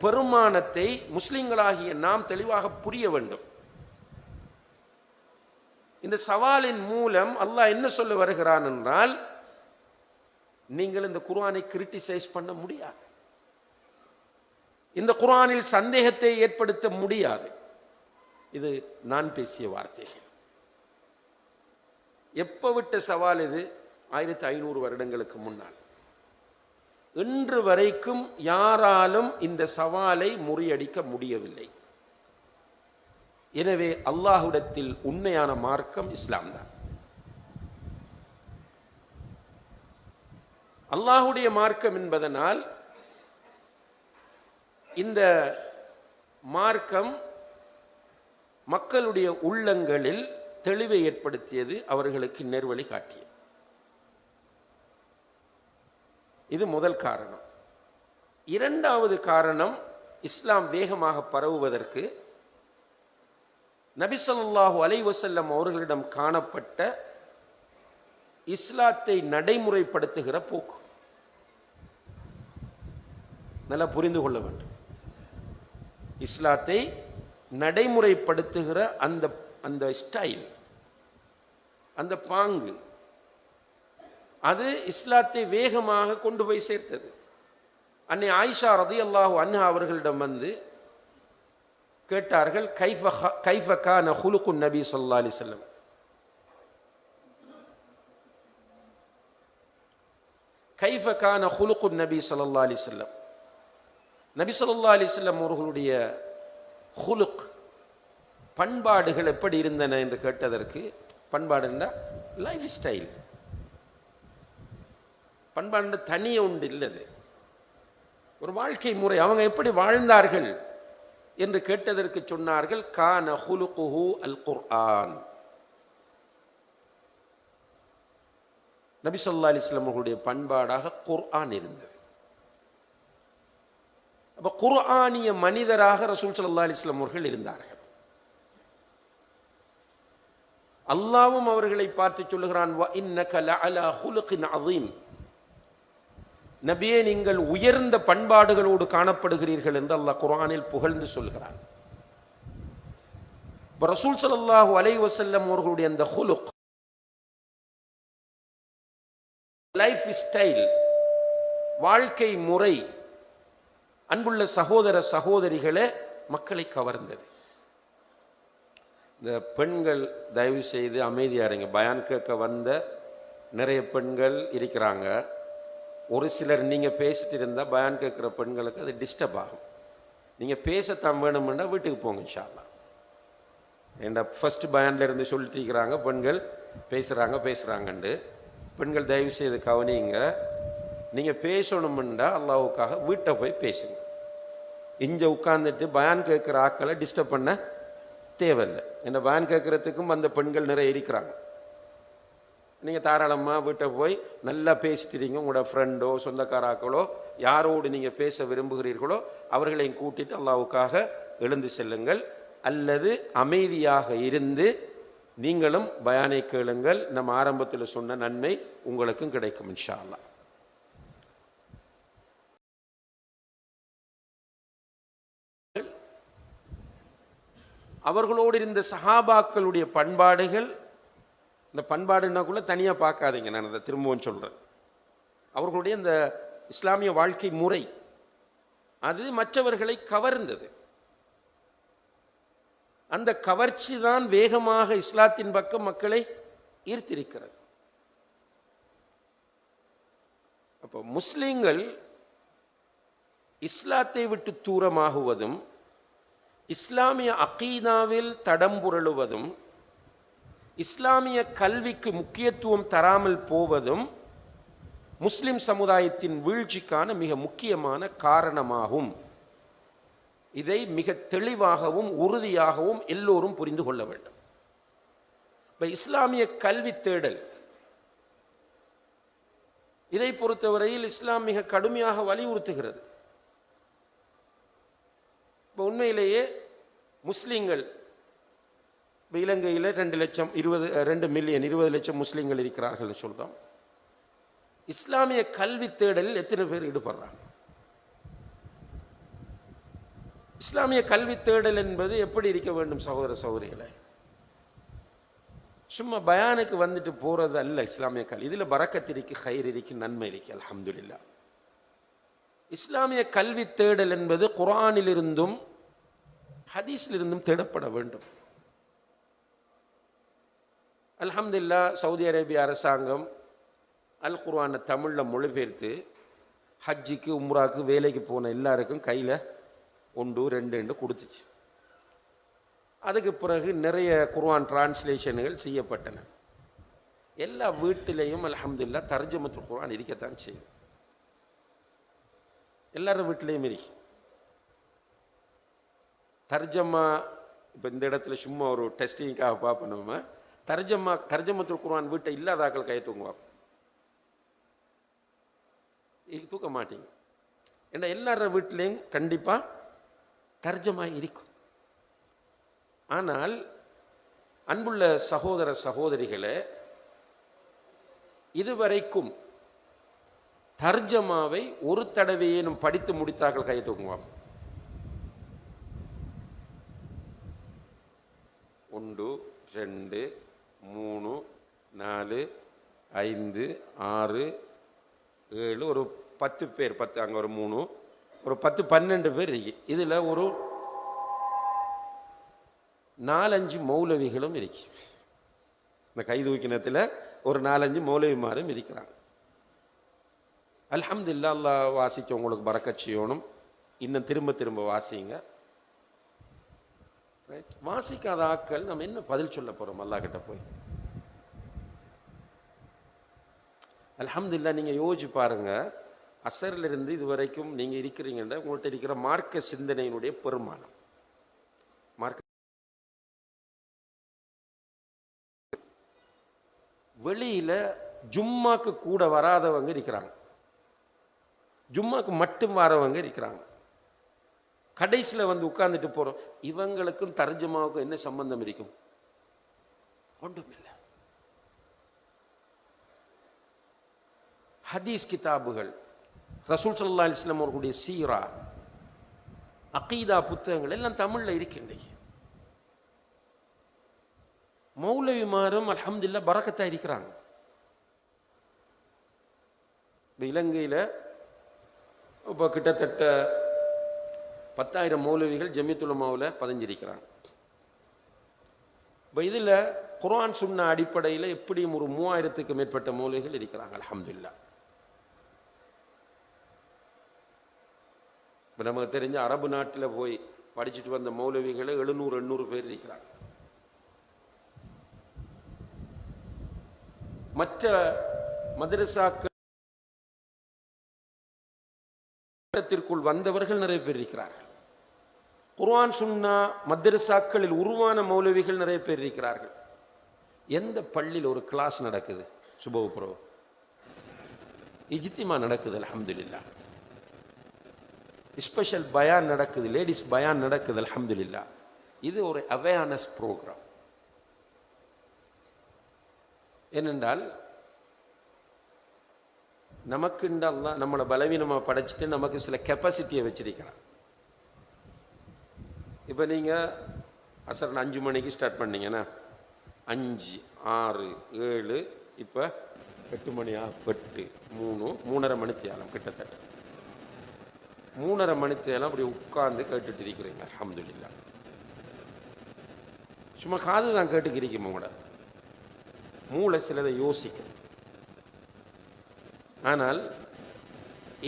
பெருமானத்தை முஸ்லிம்களாகிய நாம் தெளிவாக புரிய வேண்டும். இந்த சவாலின் மூலம் அல்லாஹ் என்ன சொல்ல வருகிறான் என்றால், நீங்கள் இந்த குர்ஆனை கிரிட்டிசைஸ் பண்ண முடியாது, இந்த குர்ஆனில் சந்தேகத்தை ஏற்படுத்த முடியாது. இது நான் பேசிய வார்த்தைகள். எப்போ விட்ட சவால் இது? 1500 வருடங்களுக்கு முன்னால். இன்று வரைக்கும் யாராலும் இந்த சவாலை முறியடிக்க முடியவில்லை. எனவே அல்லாஹ்விடத்தில் உண்மையான மார்க்கம் இஸ்லாம் தான். அல்லாஹுடைய மார்க்கம் என்பதனால் இந்த மார்க்கம் மக்களுடைய உள்ளங்களில் தெளிவை ஏற்படுத்தியது, அவர்களுக்கு நேர்வழி காட்டியது. இது முதல் காரணம். இரண்டாவது காரணம், இஸ்லாம் வேகமாக பரவுவதற்கு நபி ஸல்லல்லாஹு அலைஹி வஸல்லம் அவர்களிடம் காணப்பட்ட இஸ்லாத்தை நடைமுறைப்படுத்துகிற போக்கு. நல்லா புரிந்து கொள்ள வேண்டும். இஸ்லாத்தை நடைமுறைப்படுத்துகிற அந்த அந்த ஸ்டைல், அந்த பாங்கு, அது இஸ்லாத்தை வேகமாக கொண்டு போய் சேர்த்தது. அன்னை ஆயிஷா ரலியல்லாஹு அன்ஹா அவர்களிடம் வந்து கேட்டார்கள், கைஃப கான ஹுலுகுன் நபி ஸல்லல்லாஹு அலைஹி வஸல்லம், கைஃப கான ஹுலுகுன் நபி ஸல்லல்லாஹு அலைஹி வஸல்லம், நபி ஸல்லல்லாஹு அலைஹி வஸல்லம் அவர்களுடைய ஹுலுக், பண்பாடுகள் எப்படி இருந்தன என்று கேட்டதற்கு, பண்பாடுன்னா லைஃப் ஸ்டைல், பண்பாடு தனிய உண்டு இல்லது, ஒரு வாழ்க்கை முறை, அவங்க எப்படி வாழ்ந்தார்கள் என்று கேட்டதற்கு சொன்னார்கள், கான ஹுலுகுஹு அல் குர்ஆன். நபி ஸல்லல்லாஹு அலைஹி வஸல்லம் அவர்களுடைய பண்பாடாக குர்ஆன் இருந்தது. அப்ப குர்ஆனிய மனிதராக ரசூல் ஸல்லல்லாஹு அலைஹி வஸல்லம் அவர்கள் இருந்தார்கள். அல்லாஹ்வும் அவர்களை பார்த்து சொல்லுகிறான், வ இன்னக லஅலா ஹுலுகின் அஸீம், நபியே நீங்கள் உயர்ந்த பண்பாடுகளோடு காணப்படுகிறீர்கள் என்று அல்லாஹ் குர்ஆனில் புகழ்ந்து சொல்கிறான். ரசூல் ஸல்லல்லாஹு அலைஹி வஸல்லம் அவர்களுடைய அந்த ஹுலுக், லைஃப் ஸ்டைல், வாழ்க்கை முறை, அன்புள்ள சகோதர சகோதரிகளே, மக்களை கவர்ந்தது. இந்த பெண்கள் தயவு செய்து அமைதியா இருங்க. பயான் கேட்க வந்த நிறைய பெண்கள் இருக்கிறாங்க. ஒரு சிலர் நீங்கள் பேசிட்டு இருந்தால் பயான் கேட்குற பெண்களுக்கு அது டிஸ்டர்ப் ஆகும். நீங்கள் பேசத்தான் வேணும்னா வீட்டுக்கு போங்க இன்ஷா அல்லாஹ். ஏன்டா ஃபர்ஸ்ட் பயான்ல இருந்து சொல்லிட்டு இருக்கிறாங்க பெண்கள் பேசுகிறாங்கன்ட்டு. பெண்கள் தயவு செய்து கவனிங்க. நீங்கள் பேசணும்னா அல்லாஹ்வுக்காக வீட்டை போய் பேசுங்க. இங்கே உட்காந்துட்டு பயான் கேட்குற ஆக்களை டிஸ்டர்ப் பண்ண தேவையில்லை. என்ன பயான் கேட்குறதுக்கும் அந்த பெண்கள் நிறைய இருக்கிறாங்க. நீங்கள் தாராளமாக வீட்டை போய் நல்லா பேசிக்கிறீங்க. உங்களோட ஃப்ரெண்டோ சொந்தக்காராக்களோ யாரோடு நீங்கள் பேச விரும்புகிறீர்களோ அவர்களையும் கூட்டிட்டு அல்லாஹ்வுக்காக எழுந்து செல்லுங்கள். அல்லது அமைதியாக இருந்து நீங்களும் பயானை கேளுங்கள். நம்ம ஆரம்பத்தில் சொன்ன நன்மை உங்களுக்கும் கிடைக்கும் இன்ஷா அல்லாஹ். அவர்களோடு இருந்த சஹாபாக்களுடைய பண்பாடுகள், இந்த பண்பாடுனாக்குள்ள தனியாக பார்க்காதீங்க, நான் அதை திரும்பவும் சொல்கிறேன். அவர்களுடைய இந்த இஸ்லாமிய வாழ்க்கை முறை அது மற்றவர்களை கவர்ந்தது. அந்த கவர்ச்சி தான் வேகமாக இஸ்லாத்தின் பக்கம் மக்களை ஈர்த்திருக்கிறது. அப்போ முஸ்லிம்கள் இஸ்லாத்தை விட்டு தூரமாகுவதும், இஸ்லாமிய அகீதாவில் தடம் புரளுவதும், இஸ்லாமிய கல்விக்கு முக்கியத்துவம் தராமல் போவதும் முஸ்லிம் சமுதாயத்தின் வீழ்ச்சிக்கான மிக முக்கியமான காரணமாகும். இதை மிக தெளிவாகவும் உறுதியாகவும் எல்லோரும் புரிந்து கொள்ள வேண்டும். இப்போ இஸ்லாமிய கல்வி தேடல், இதை பொறுத்தவரையில் இஸ்லாம் மிக கடுமையாக வலியுறுத்துகிறது. இப்போ உண்மையிலேயே முஸ்லீம்கள் இலங்கையில் 2 மில்லியன் 20 லட்சம் முஸ்லீம்கள் இருக்கிறார்கள் சொல்கிறோம். இஸ்லாமிய கல்வி தேடலில் எத்தனை பேர் ஈடுபடுறாங்க? இஸ்லாமிய கல்வி தேடல் என்பது எப்படி இருக்க வேண்டும் சகோதர சகோதரிகளை? சும்மா பயானுக்கு வந்துட்டு போறது அல்ல இஸ்லாமிய கல்வி. இதில் பரக்கத் இருக்கு, ஹைர் இருக்கு, நன்மை இருக்கு, அல்ஹம்துலில்லாஹ். இஸ்லாமிய கல்வி தேடல் என்பது குர்ஆனிலிருந்தும் ஹதீஸிலிருந்தும் தேடப்பட வேண்டும். அல்ஹம்துலில்லாஹ், சவுதி அரேபிய அரசாங்கம் அல் குர்ஆனை தமிழில் மொழிபெயர்த்து ஹஜ்ஜிக்கு உம்ராக்கு வேலைக்கு போன எல்லாருக்கும் கையில் 1 2 கொடுத்துச்சு. அதுக்கு பிறகு நிறைய குர்ஆன் டிரான்ஸ்லேஷன்கள் செய்யப்பட்டன. எல்லா வீட்டிலையும் அல்ஹம்துலில்லாஹ் தர்ஜமத்துல் குர்ஆன் இருக்கத்தான் செய்யும். எல்லாரும் வீட்டிலையும் இருக்கு தர்ஜமா. இப்போ இந்த இடத்துல சும்மா ஒரு டெஸ்டிங்காக பார்ப்போம். நம்ம தர்ஜமத்துல் குர்ஆன் வீட்டை இல்லாதாக்கள் கை தூங்குவாங்க. தூக்க மாட்டீங்க. ஏன்னா எல்லார வீட்டிலையும் கண்டிப்பாக தர்ஜமா இருக்கும். ஆனால் அன்புள்ள சகோதர சகோதரிகளே, இதுவரைக்கும் தர்ஜமாவை ஒரு தடவையேனும் படித்து முடித்தார்கள் கையை தூக்குவாங்க. 1 2 3 4 5 6 7 ஒரு 10 பேர், 10 அங்கே ஒரு 3, ஒரு 10 12 பேர் இருக்கு. இதில் ஒரு 4-5 மௌலவிகளும் இருக்கு. இந்த கைதூக்கினத்தில் ஒரு 4-5 மௌலவிமாரும் இருக்கிறாங்க. அல்ஹம்துலில்லாஹ், அல்லாஹ் வாசித்தவங்களுக்கு பரக்கத் செய்யணும். இன்னும் திரும்ப திரும்ப வாசிங்க. ரைட், வாசிக்காத ஆக்கள் நம்ம என்ன பதில் சொல்ல போகிறோம் அல்லாஹ் கிட்ட போய்? அல்ஹம்துலில்லாஹ், நீங்கள் யோசிச்சு பாருங்க, அசரிலிருந்து இது வரைக்கும் நீங்கள் இருக்கிறீங்கன்ற உங்கள்கிட்ட இருக்கிற மார்க்க சிந்தனையினுடைய பெருமானம். மார்க்க வெளியில் ஜும்மாக்கு கூட வராதவங்க இருக்கிறாங்க, ஜும்மாக்கு மட்டும் வரவங்க இருக்கிறாங்க. கடைசியில் வந்து உட்கார்ந்துட்டு போகிறோம். இவங்களுக்கும் தர்ஜமாவுக்கும் என்ன சம்பந்தம் இருக்கும்? ஒன்றுமில்லை. ஹதீஸ் கிதாபுகள், ரசூல் ஸல்லல்லாஹு அலைஹி வஸல்லம் அவர்களுடைய சீரா, அகீதா புத்தகங்கள் எல்லாம் தமிழில் இருக்கின்றன. மௌலவிமாரும் அல்ஹம்துலில்லாஹ் பரக்கத்தா இருக்கிறாங்க. இலங்கையில் இப்போ கிட்டத்தட்ட 10,000 மௌலவிகள் ஜமியத்துல் உலமாவில் பதிஞ்சிருக்கிறாங்க. இப்போ இதில் குர்ஆன் சுன்னா அடிப்படையில் எப்படியும் ஒரு 3000க்கு மேற்பட்ட மௌலவிகள் இருக்கிறாங்க அல்ஹம்துலில்லாஹ். இப்போ நமக்கு தெரிஞ்ச அரபு நாட்டில் போய் படிச்சுட்டு வந்த மௌலவிகளை 700-800 பேர் இருக்கிறாங்க. மற்ற மதரசாக்கள் வந்தவர்கள் நிறைய பேர் இருக்கிறார்கள். குர்ஆன் சுன்னா மதரசாக்களில் உருவான மௌலவிகள் நிறைய பேர் இருக்கிறார்கள். எந்த பள்ளியில் ஒரு கிளாஸ் நடக்குது, சுபஹ் ப்ரோ இஜ்திமா நடக்குது அல்ஹம்துலில்லாஹ், ஸ்பெஷல் பயான் நடக்குது, லேடிஸ் பயான் நடக்குது அல்ஹம்துலில்லாஹ். இது ஒரு அவேர்னஸ் ப்ரோக்ராம். ஏனென்றால் நமக்கு அல்லாஹ் நம்மளை பலவீனமாக படைச்சிட்டு நமக்கு சில கெப்பாசிட்டியை வச்சிருக்கிறான். இப்போ நீங்கள் அசர் 5 மணிக்கு ஸ்டார்ட் பண்ணீங்கன்னா 5 6 7 இப்போ 8 மணி 8 3 3:30 மணி தேலம், கிட்டத்தட்ட 3:30 மணி தேலம் அப்படி உட்கார்ந்து கேட்டுட்டு இருக்கிறீங்க அல்ஹம்துலில்லாஹ். சும்மா காது தான் கேட்டுக்கிறீங்க, உங்களோட மூளை சிலதை யோசிக்கும். ஆனால்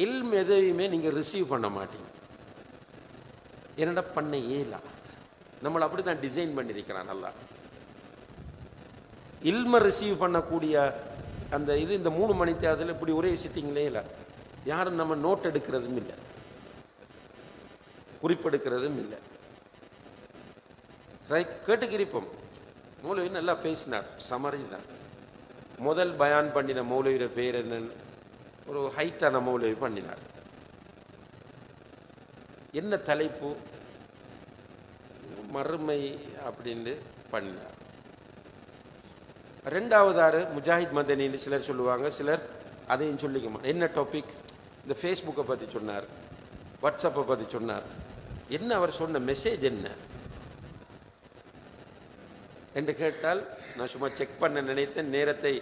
இல்ம் எதையுமே நீங்கள் ரிசீவ் பண்ண மாட்டீங்க. என்னடா பண்ண இயலா, நம்மளை அப்படி தான் டிசைன் பண்ணியிருக்கிறான் நல்லா. இல்மை ரிசீவ் பண்ணக்கூடிய அந்த இது இந்த 3 மணி தேதியில் இப்படி ஒரே சிட்டிங்லே இல்லை. யாரும் நம்ம நோட் எடுக்கிறதும் இல்லை, குறிப்பெடுக்கிறதும் இல்லை. ரைட், கேட்டுக்கிரிப்போம். மௌலவி நல்லா பேசினார், சமரி தான். முதல் பயான் பண்ணின மௌலவியோட பேர் என்னன்னு ஒரு ஹைட்டான மௌலவி பண்ணினார். என்ன தலைப்பு? மறுமை அப்படின்னு பண்ணினார். 2வது முஜாஹித் மதனின்னு சிலர் சொல்லுவாங்க, சிலர் அதையும் சொல்லிக்குமா. என்ன டாபிக்? இந்த ஃபேஸ்புக்கை பற்றி சொன்னார், வாட்ஸ்அப்பை பற்றி சொன்னார். என்ன அவர் சொன்ன மெசேஜ் என்ன என்று கேட்டால், நான் சும்மா செக் பண்ண நினைத்தேன், நேரத்தை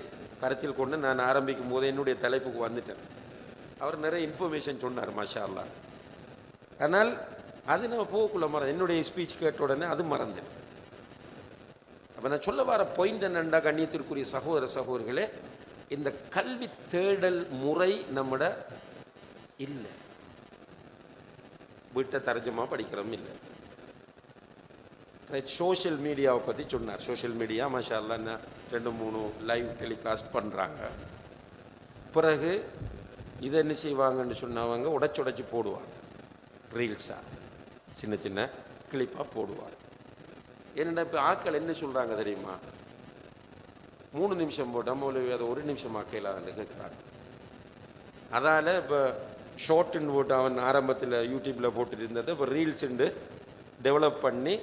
கருத்தில் கொண்டு நான் ஆரம்பிக்கும் போது என்னுடைய தலைப்புக்கு வந்துட்டேன். அவர் நிறைய இன்ஃபர்மேஷன் சொன்னார், மாஷா அல்லாஹ். ஆனால் அது நம்ம போகக்குள்ள என்னுடைய ஸ்பீச் கேட்ட உடனே அது மறந்தேன். அப்போ நான் சொல்ல வர பாயிண்ட் என்னண்டா, கண்ணியத்திற்குரிய சகோதர சகோதரிகளே, இந்த கல்வி தேடல் முறை நம்மட இல்லை. வீட்டை தர்ஜமா படிக்கிறோம் இல்லை. ரைட், சோஷியல் மீடியாவை பற்றி சொன்னார். சோஷியல் மீடியா மாஷா அல்லாஹ் என்ன 2-3 லைவ் டெலிகாஸ்ட் பண்ணுறாங்க. பிறகு இதை என்ன செய்வாங்கன்னு சொன்னவங்க உடைச்சு போடுவாங்க, ரீல்ஸாக சின்ன சின்ன கிளிப்பாக போடுவாங்க. என்னென்ன இப்போ ஆட்கள் என்ன சொல்கிறாங்க தெரியுமா? 3 நிமிஷம் போட்டால் மௌலவி அதை 1 நிமிஷம் ஆக்கையில் அதை கேட்குறாங்க. அதால் இப்போ ஷார்ட்டுன்னு போட்டு அவன் ஆரம்பத்தில் யூடியூப்பில் போட்டுட்டு இருந்ததை இப்போ ரீல்ஸுண்டு டெவலப் பண்ணி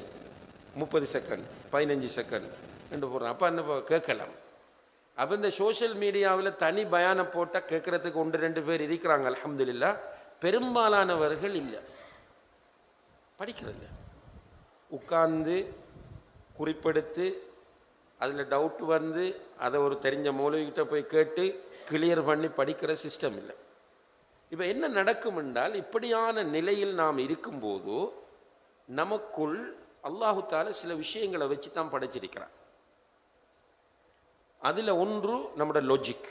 30 செகண்ட் 15 செகண்ட் என்று போடுறான். அப்போ என்ன கேட்கலாம். அப்போ இந்த சோஷியல் மீடியாவில் தனி பயானம் போட்டால் கேட்குறதுக்கு 1-2 பேர் இருக்கிறாங்க. அல்ஹம்துலில்லாஹ். பெரும்பாலானவர்கள் இல்லை, படிக்கிறதில்ல. உட்கார்ந்து குறிப்பெடுத்து அதில் டவுட் வந்து அதை ஒரு தெரிஞ்ச மௌலவிகிட்ட போய் கேட்டு கிளியர் பண்ணி படிக்கிற சிஸ்டம் இல்லை. இப்போ என்ன நடக்கும் என்றால், இப்படியான நிலையில் நாம் இருக்கும்போது நமக்குள் அல்லாஹு தஆலா சில விஷயங்களை வச்சு தான் படைச்சிருக்கிறான். அதில் ஒன்று நம்முடைய லாஜிக்.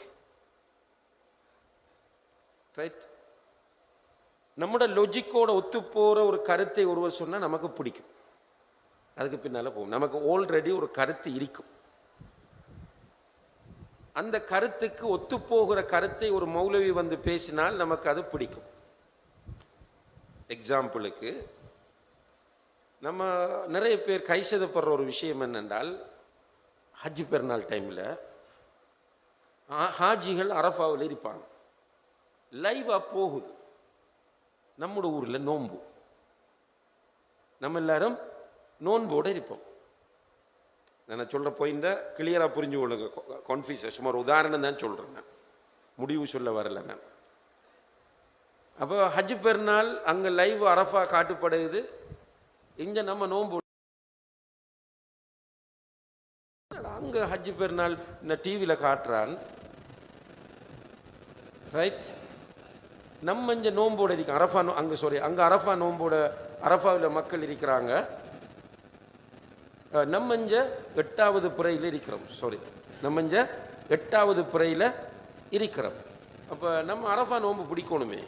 ரைட்? நம்முடைய லாஜிக்கோட ஒத்து போகிற ஒரு கருத்தை ஒருவர் சொன்னால் நமக்கு பிடிக்கும், அதுக்கு பின்னால் போகும். நமக்கு ஆல்ரெடி ஒரு கருத்து இருக்கும். அந்த கருத்துக்கு ஒத்துப்போகிற கருத்தை ஒரு மௌலவி வந்து பேசினால் நமக்கு அது பிடிக்கும். எக்ஸாம்பிளுக்கு, நம்ம நிறைய பேர் கைசெதப்படுற ஒரு விஷயம் என்னென்றால், ஹஜ் பெருநாள் டைமில் ஹாஜிகள் அரஃபாவில் இருப்பாங்க, லைவாக போகுது. நம்முடைய ஊரில் நோன்பு, நம்ம எல்லாரும் நோன்போடு இருப்போம். நான் சொல்கிற பாயிண்ட்டை கிளியராக புரிஞ்சு கொள்ளுங்க. கன்ஃபியூஸ், சும்மா ஒரு உதாரணம் தான் சொல்கிறேன், நான் முடிவு சொல்ல வரல நான். அப்போ ஹஜ் பெருநாள் அங்கே லைவ் அரஃபா காட்டுப்படுது, இங்கே நம்ம நோன்பு. அங்கே ஹஜ் பெருநாள் இந்த டிவியில் காட்டுறான், ரைட்? நம்ம இங்கே நோம்போடு இருக்கோம், அரஃபா அங்கே அரஃபா நோம்போட அரஃபாவில் மக்கள் இருக்கிறாங்க. நம்ம இங்கே 8வது பிறையில் இருக்கிறோம். நம்ம இங்கே 8வது பிறையில் இருக்கிறோம். அப்போ நம்ம அரஃபா நோன்பு பிடிக்கணுமே.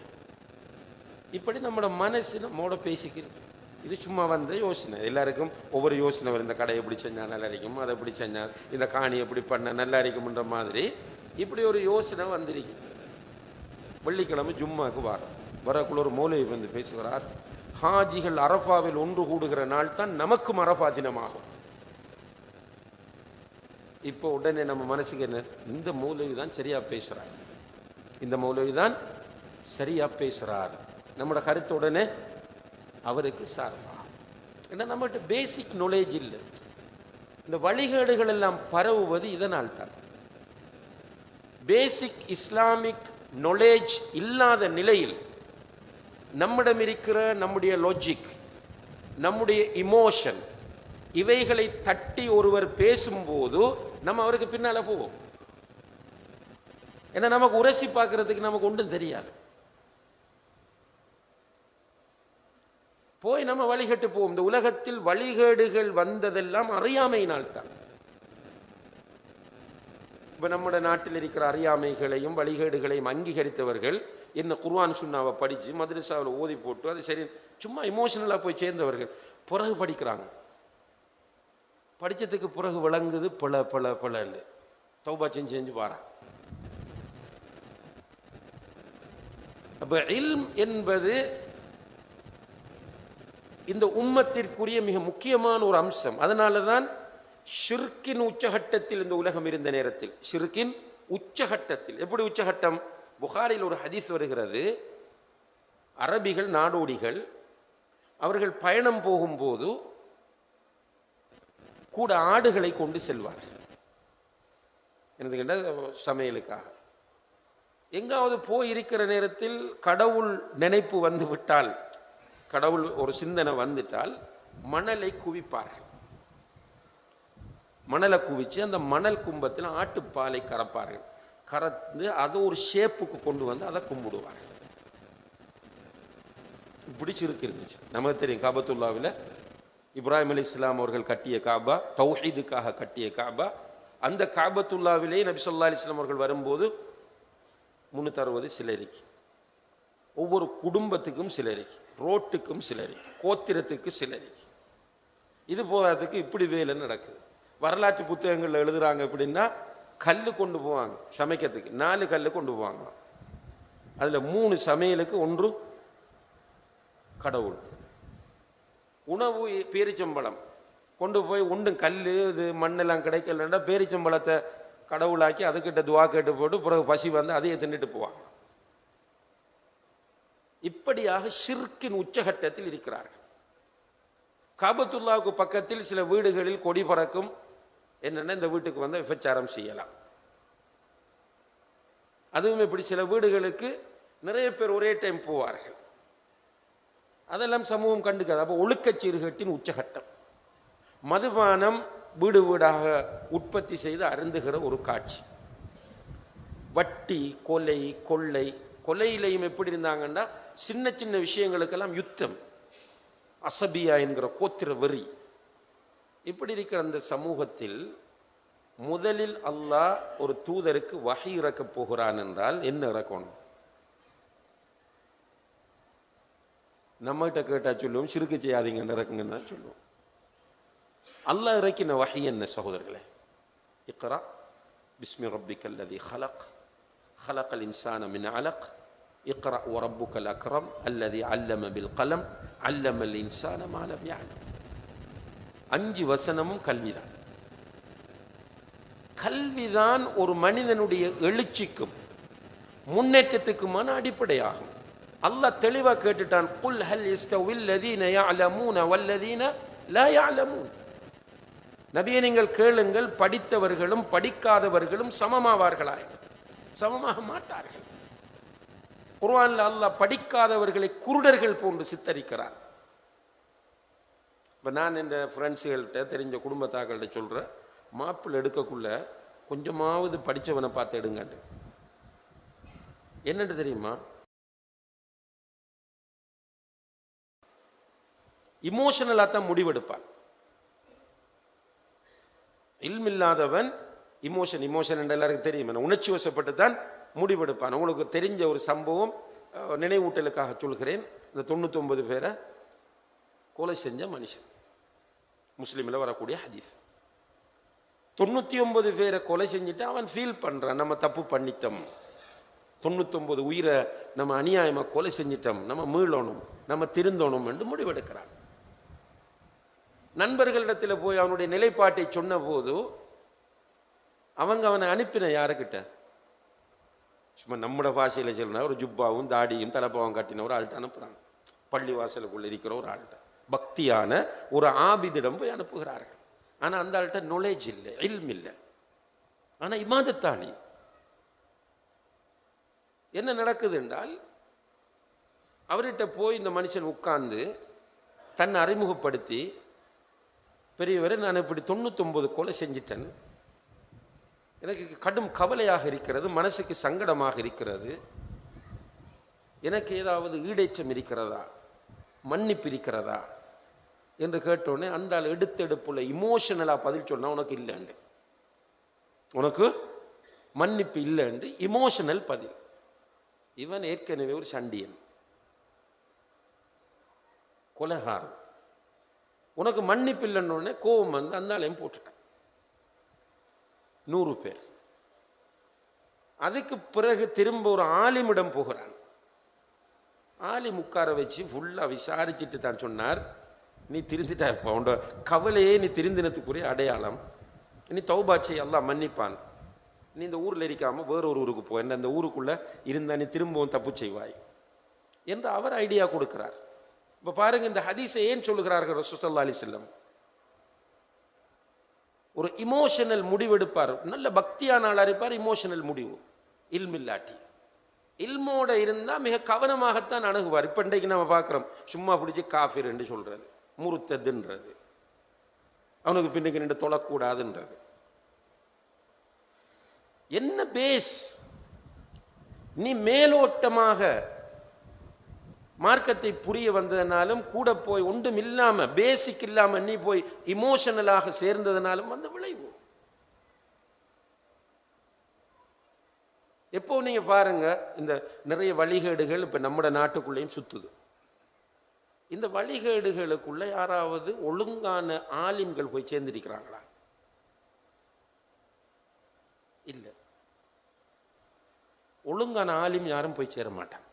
இப்படி நம்மளோட மனசு நம்மோட பேசிக்கிறது. இது சும்மா வந்த யோசனை. எல்லாருக்கும் ஒவ்வொரு யோசனை வரும். இந்த கடை எப்படி செஞ்சால் நல்லா இருக்கும், அதை எப்படி செஞ்சால், இந்த காணி எப்படி பண்ண நல்லா இருக்கும்ன்ற மாதிரி இப்படி ஒரு யோசனை வந்திருக்கு. வெள்ளிக்கிழமை ஜும்மாவுக்கு வரக்குள்ள ஒரு மௌலவி வந்து பேசுகிறார், ஹாஜிகள் அரஃபாவில் ஒன்று கூடுகிற நாள் தான் நமக்கும் அரஃபா தினமாகும். இப்போ உடனே நம்ம மனசுக்கு என்ன, இந்த மௌலவி தான் சரியா பேசுறார், இந்த மௌலவி தான் சரியா பேசுறார், நம்மளோட கருத்து உடனே அவருக்கு சார்பா. ஏன்னா நம்மகிட்ட பேசிக் நாலேஜ் இல்லை. இந்த வழிகேடுகள் எல்லாம் பரவுவது இதனால் தான். பேசிக் இஸ்லாமிக் நாலேஜ் இல்லாத நிலையில் நம்மிடம் இருக்கிற நம்முடைய லாஜிக், நம்முடைய இமோஷன், இவைகளை தட்டி ஒருவர் பேசும்போது நம்ம அவருக்கு பின்னால போவோம். ஏன்னா நமக்கு உரசி பார்க்கறதுக்கு நமக்கு ஒன்றும் தெரியாது. போய் நம்ம வழிகட்டு போவோம். இந்த உலகத்தில் வழிகேடுகள் வந்ததெல்லாம் அறியாமையினால் தான். இப்போ நம்முடைய நாட்டில் இருக்கிற அறியாமைகளையும் வழிகேடுகளையும் அங்கீகரித்தவர்கள் என்ன, குர்ஆன் சுன்னாவை படித்து மதரசாவில் ஓதி போட்டு அது சரி சும்மா இமோஷனலாக போய் சேர்ந்தவர்கள் பிறகு படிக்கிறாங்க. படித்ததுக்கு பிறகு விளங்குது பலன்னு தௌபா செஞ்சு வாரான். அப்போ இல்ம் என்பது இந்த உம்மத்திற்குரிய மிக முக்கியமான ஒரு அம்சம். அதனால தான் ஷிர்கின் உச்சகட்டத்தில் இந்த உலகம் இருந்த நேரத்தில், ஷிர்கின் உச்சகட்டத்தில். எப்படி உச்சகட்டம்? புகாரில் ஒரு ஹதீஸ் வருகிறது, அரபிகள் நாடோடிகள் அவர்கள் பயணம் போகும்போது கூட ஆடுகளை கொண்டு செல்வார்கள். எனக்கு கேட்ட சமையலுக்காக. எங்காவது போய் இருக்கிற நேரத்தில் கடவுள் நினைப்பு வந்து விட்டால், கடவுள் ஒரு சிந்தனை வந்துட்டால் மணலை குவிப்பார்கள். மணலை குவிச்சு அந்த மணல் கும்பத்தில் ஆட்டுப்பாலை கறப்பார்கள். கறந்து அதை ஒரு ஷேப்புக்கு கொண்டு வந்து அதை கும்பிடுவார்கள். பிடிச்சிருக்கு இருந்துச்சு. நமக்கு தெரியும், காபத்துல்லாவில் இப்ராஹிம் அலைஹிஸ்ஸலாம் அவர்கள் கட்டிய காபா, தௌஹீதுக்காக கட்டிய காபா. அந்த காபத்துல்லாவிலே நபி ஸல்லல்லாஹு அலைஹி வஸல்லம் அவர்கள் வரும்போது 360 சிலரிக்கு, ஒவ்வொரு குடும்பத்துக்கும் சிலரிக்கு, ரோட்டுக்கும் சிலரிக்கு, கோத்திரத்துக்கு சிலரிக்கு. இது போகிறதுக்கு இப்படி வேலை நடக்குது. வரலாற்று புத்தகங்களில் எழுதுறாங்க எப்படின்னா, கல் கொண்டு போவாங்க சமைக்கிறதுக்கு, 4 கல் கொண்டு போவாங்க. அதில் 3 சமையலுக்கு, 1 கடவுள். உணவு பேரிச்சம்பழம் கொண்டு போய் ஒன்றும் கல் இது மண்ணெல்லாம் கிடைக்கலன்னா பேரிச்சம்பழத்தை கடவுளாக்கி அதுக்கிட்ட துவா கேட்டு போட்டு பிறகு பசி வந்து அதையே தின்னுட்டு போவாங்க. இப்படியாக ஷிர்கின் உச்சகட்டத்தில் இருக்கிறார்கள். காபத்துல்லாவுக்கு பக்கத்தில் சில வீடுகளில் கொடி பறக்கும். என்னென்ன, இந்த வீட்டுக்கு வந்து விபச்சாரம் செய்யலாம். அதுவும் இப்படி சில வீடுகளுக்கு நிறைய பேர் ஒரே டைம் போவார்கள். அதெல்லாம் சமூகம் கண்டுக்காது. அப்போ ஒழுக்கச் சீர்கேட்டின் உச்சகட்டம். மதுபானம் வீடு வீடாக உற்பத்தி செய்து அருந்துகிற ஒரு காட்சி. வட்டி, கொலை, கொள்ளை. கொலையிலையும் எப்படி இருந்தாங்கன்னா, சின்ன சின்ன விஷயங்களுக்கெல்லாம் யுத்தம், அசபியா என்கிற கோத்திர வெறி. இப்படி இருக்கிற அந்த சமூகத்தில் முதலில் அல்லாஹ் ஒரு தூதருக்கு வஹி இறக்கப் போகிறான் என்றால் என்ன இறக்கணும்? நம்மகிட்ட கேட்டா சொல்லுவோம், சிறுக்கு செய்யாதீங்கன்னு இறக்குங்கன்னு தான் சொல்லுவோம். அல்லாஹ் இறக்கின வஹி என்ன சகோதரர்களே? இக்ரா பிஸ்மி ரப்பிக்கல் லதீ ஹலக் ஹலக்கல் இன்சான மின் அலக் இக்ரா வரப்புக்கல் அக்ரம் அல்லதி அல்லம பில் கலம் அல்லமல் இன்சான மா லம் யஅலம். 5 வசனமும் கல்விதான். கல்விதான் ஒரு மனிதனுடைய எழுச்சிக்கும் முன்னேற்றத்துக்குமான அடிப்படையாகும். அல்லாஹ் தெளிவா கேட்டுட்டான், குல் ஹல் யஸ்தவில் லதீன யஅலமூன வல்லதீன லா யஅலமூன். நபியே நீங்கள் கேளுங்கள், படித்தவர்களும் படிக்காதவர்களும் சமமாவார்களாய்? சமமாக மாட்டார்கள். குர்ஆன்ல அல்லாஹ் படிக்காதவர்களை குருடர்கள் போன்று சித்தரிக்கிறார். இப்போ நான் இந்த ஃப்ரெண்ட்ஸுகள்கிட்ட, தெரிஞ்ச குடும்பத்தாக்கள்கிட்ட சொல்கிறேன், மாப்பிள்ளை எடுக்கக்குள்ள கொஞ்சமாவது படித்தவனை பார்த்து எடுங்கண்டு. என்னட்டு தெரியுமா? இமோஷனலாக தான் முடிவெடுப்பான். இல்மில்லாதவன் இமோஷன் என்ற எல்லாருக்கும் தெரியும், உணர்ச்சி வசப்பட்டு தான் முடிவெடுப்பான். உங்களுக்கு தெரிஞ்ச ஒரு சம்பவம் நினைவூட்டலுக்காக சொல்கிறேன். இந்த 99 பேரை கொலை செஞ்ச மனுஷன், முஸ்லீமில் வரக்கூடிய ஹதீஸ். 99 பேரை கொலை செஞ்சுட்டு அவன் ஃபீல் பண்ணுறான், நம்ம தப்பு பண்ணிட்டோம், 99 உயிரை நம்ம அநியாயமாக கொலை செஞ்சிட்டோம், நம்ம மீளணும், நம்ம திருந்தணும் என்று முடிவெடுக்கிறான். நண்பர்களிடத்தில் போய் அவனுடைய நிலைப்பாட்டை சொன்ன போது அவங்க அவனை அனுப்பின யாருக்கிட்ட? சும்மா நம்மட பாஷையில் சொல்லுனா ஒரு ஜுப்பாவும் தாடியும் தலைப்பாவும் கட்டின ஒரு ஆள்கிட்ட அனுப்புகிறாங்க. பள்ளி வாசலுக்குள்ள இருக்கிற ஒரு ஆள்கிட்ட, பக்தியான ஒரு ஆபிதிடம் போய் அனுப்புகிறார்கள். ஆனால் அந்த ஆள்கிட்ட நாலேஜ் இல்லை, இல்ம் இல்லை, ஆனால் இமாதத்தாளி. என்ன நடக்குது என்றால், அவர்கிட்ட போய் இந்த மனுஷன் உட்கார்ந்து தன்னை அறிமுகப்படுத்தி, பெரியவரை நான் இப்படி 99 கொலை செஞ்சிட்டேன், எனக்கு கடும் கவலையாக இருக்கிறது, மனசுக்கு சங்கடமாக இருக்கிறது, எனக்கு ஏதாவது ஈடேற்றம் இருக்கிறதா, மன்னிப்பு இருக்கிறதா என்று கேட்டோடனே அந்த ஆள் எடுத்தெடுப்புல இமோஷனலாக பதில் சொன்னா, உனக்கு இல்லைண்டு, உனக்கு மன்னிப்பு இல்லைண்டு இமோஷனல் பதில். இவன் ஏற்கனவே ஒரு சண்டியன், கொலைகாரன். உனக்கு மன்னிப்பு இல்லைன்னு கோபம் வந்து அந்த ஆளையும் போட்டுட்டான். 100 பேர். அதுக்கு பிறகு திரும்ப ஒரு ஆலிமிடம் போகிறான். ஆலிம் உட்கார வச்சு ஃபுல்லாக விசாரிச்சுட்டு தான் சொன்னார், நீ திருந்திட்டா, இப்போ உன்னோட கவலையே நீ திருந்தினத்துக்குரிய அடையாளம், நீ தௌபா செய், அல்லாஹ் மன்னிப்பான், நீ இந்த ஊரில் இருக்காமல் வேற ஒரு ஊருக்கு போ, என்ன அந்த ஊருக்குள்ளே இருந்தால் நீ திரும்பவும் தப்பு செய்வாய் என்று அவர் ஐடியா கொடுக்கிறார். இப்போ பாருங்க, இந்த ஹதீஸை ஏன் சொல்லுகிறார்கள் ரசூலுல்லாஹி ஸல்லல்லாஹு அலைஹி வஸல்லம்? ஒரு இமோஷனல் முடிவெடுப்பார், நல்ல பக்தியான ஆளாக இருப்பார், இமோஷனல் முடிவு. இல்மில்லாட்டி, இல்மோட இருந்தால் மிக கவனமாகத்தான் அணுகுவார். இப்போ இன்றைக்கு நம்ம பார்க்குறோம், சும்மா பிடிச்சி காஃபிர் என்று சொல்கிறது, முருத்ததுன்றது, அவனுக்கு பின்னுக்கு நின்று தொழக்கூடாதுன்றது. என்ன பேஸ்? நீ மேலோட்டமாக மார்க்கத்தை புரிய வந்ததுனாலும் கூட போய் ஒன்றும் இல்லாம, பேசிக் இல்லாம நீ போய் இமோஷனலாக சேர்ந்ததுனாலும் அந்த விளைவு. எப்போ நீங்க பாருங்க, இந்த நிறைய வழிகேடுகள் இப்ப நம்ம நாட்டுக்குள்ளேயும் சுத்துது. இந்த வழிகேடுகளுக்குள்ள யாராவது ஒழுங்கான ஆலிம்கள் போய் சேர்ந்திருக்கிறாங்களா? இல்ல. ஒழுங்கான ஆலிம் யாரும் போய் சேர மாட்டாங்க.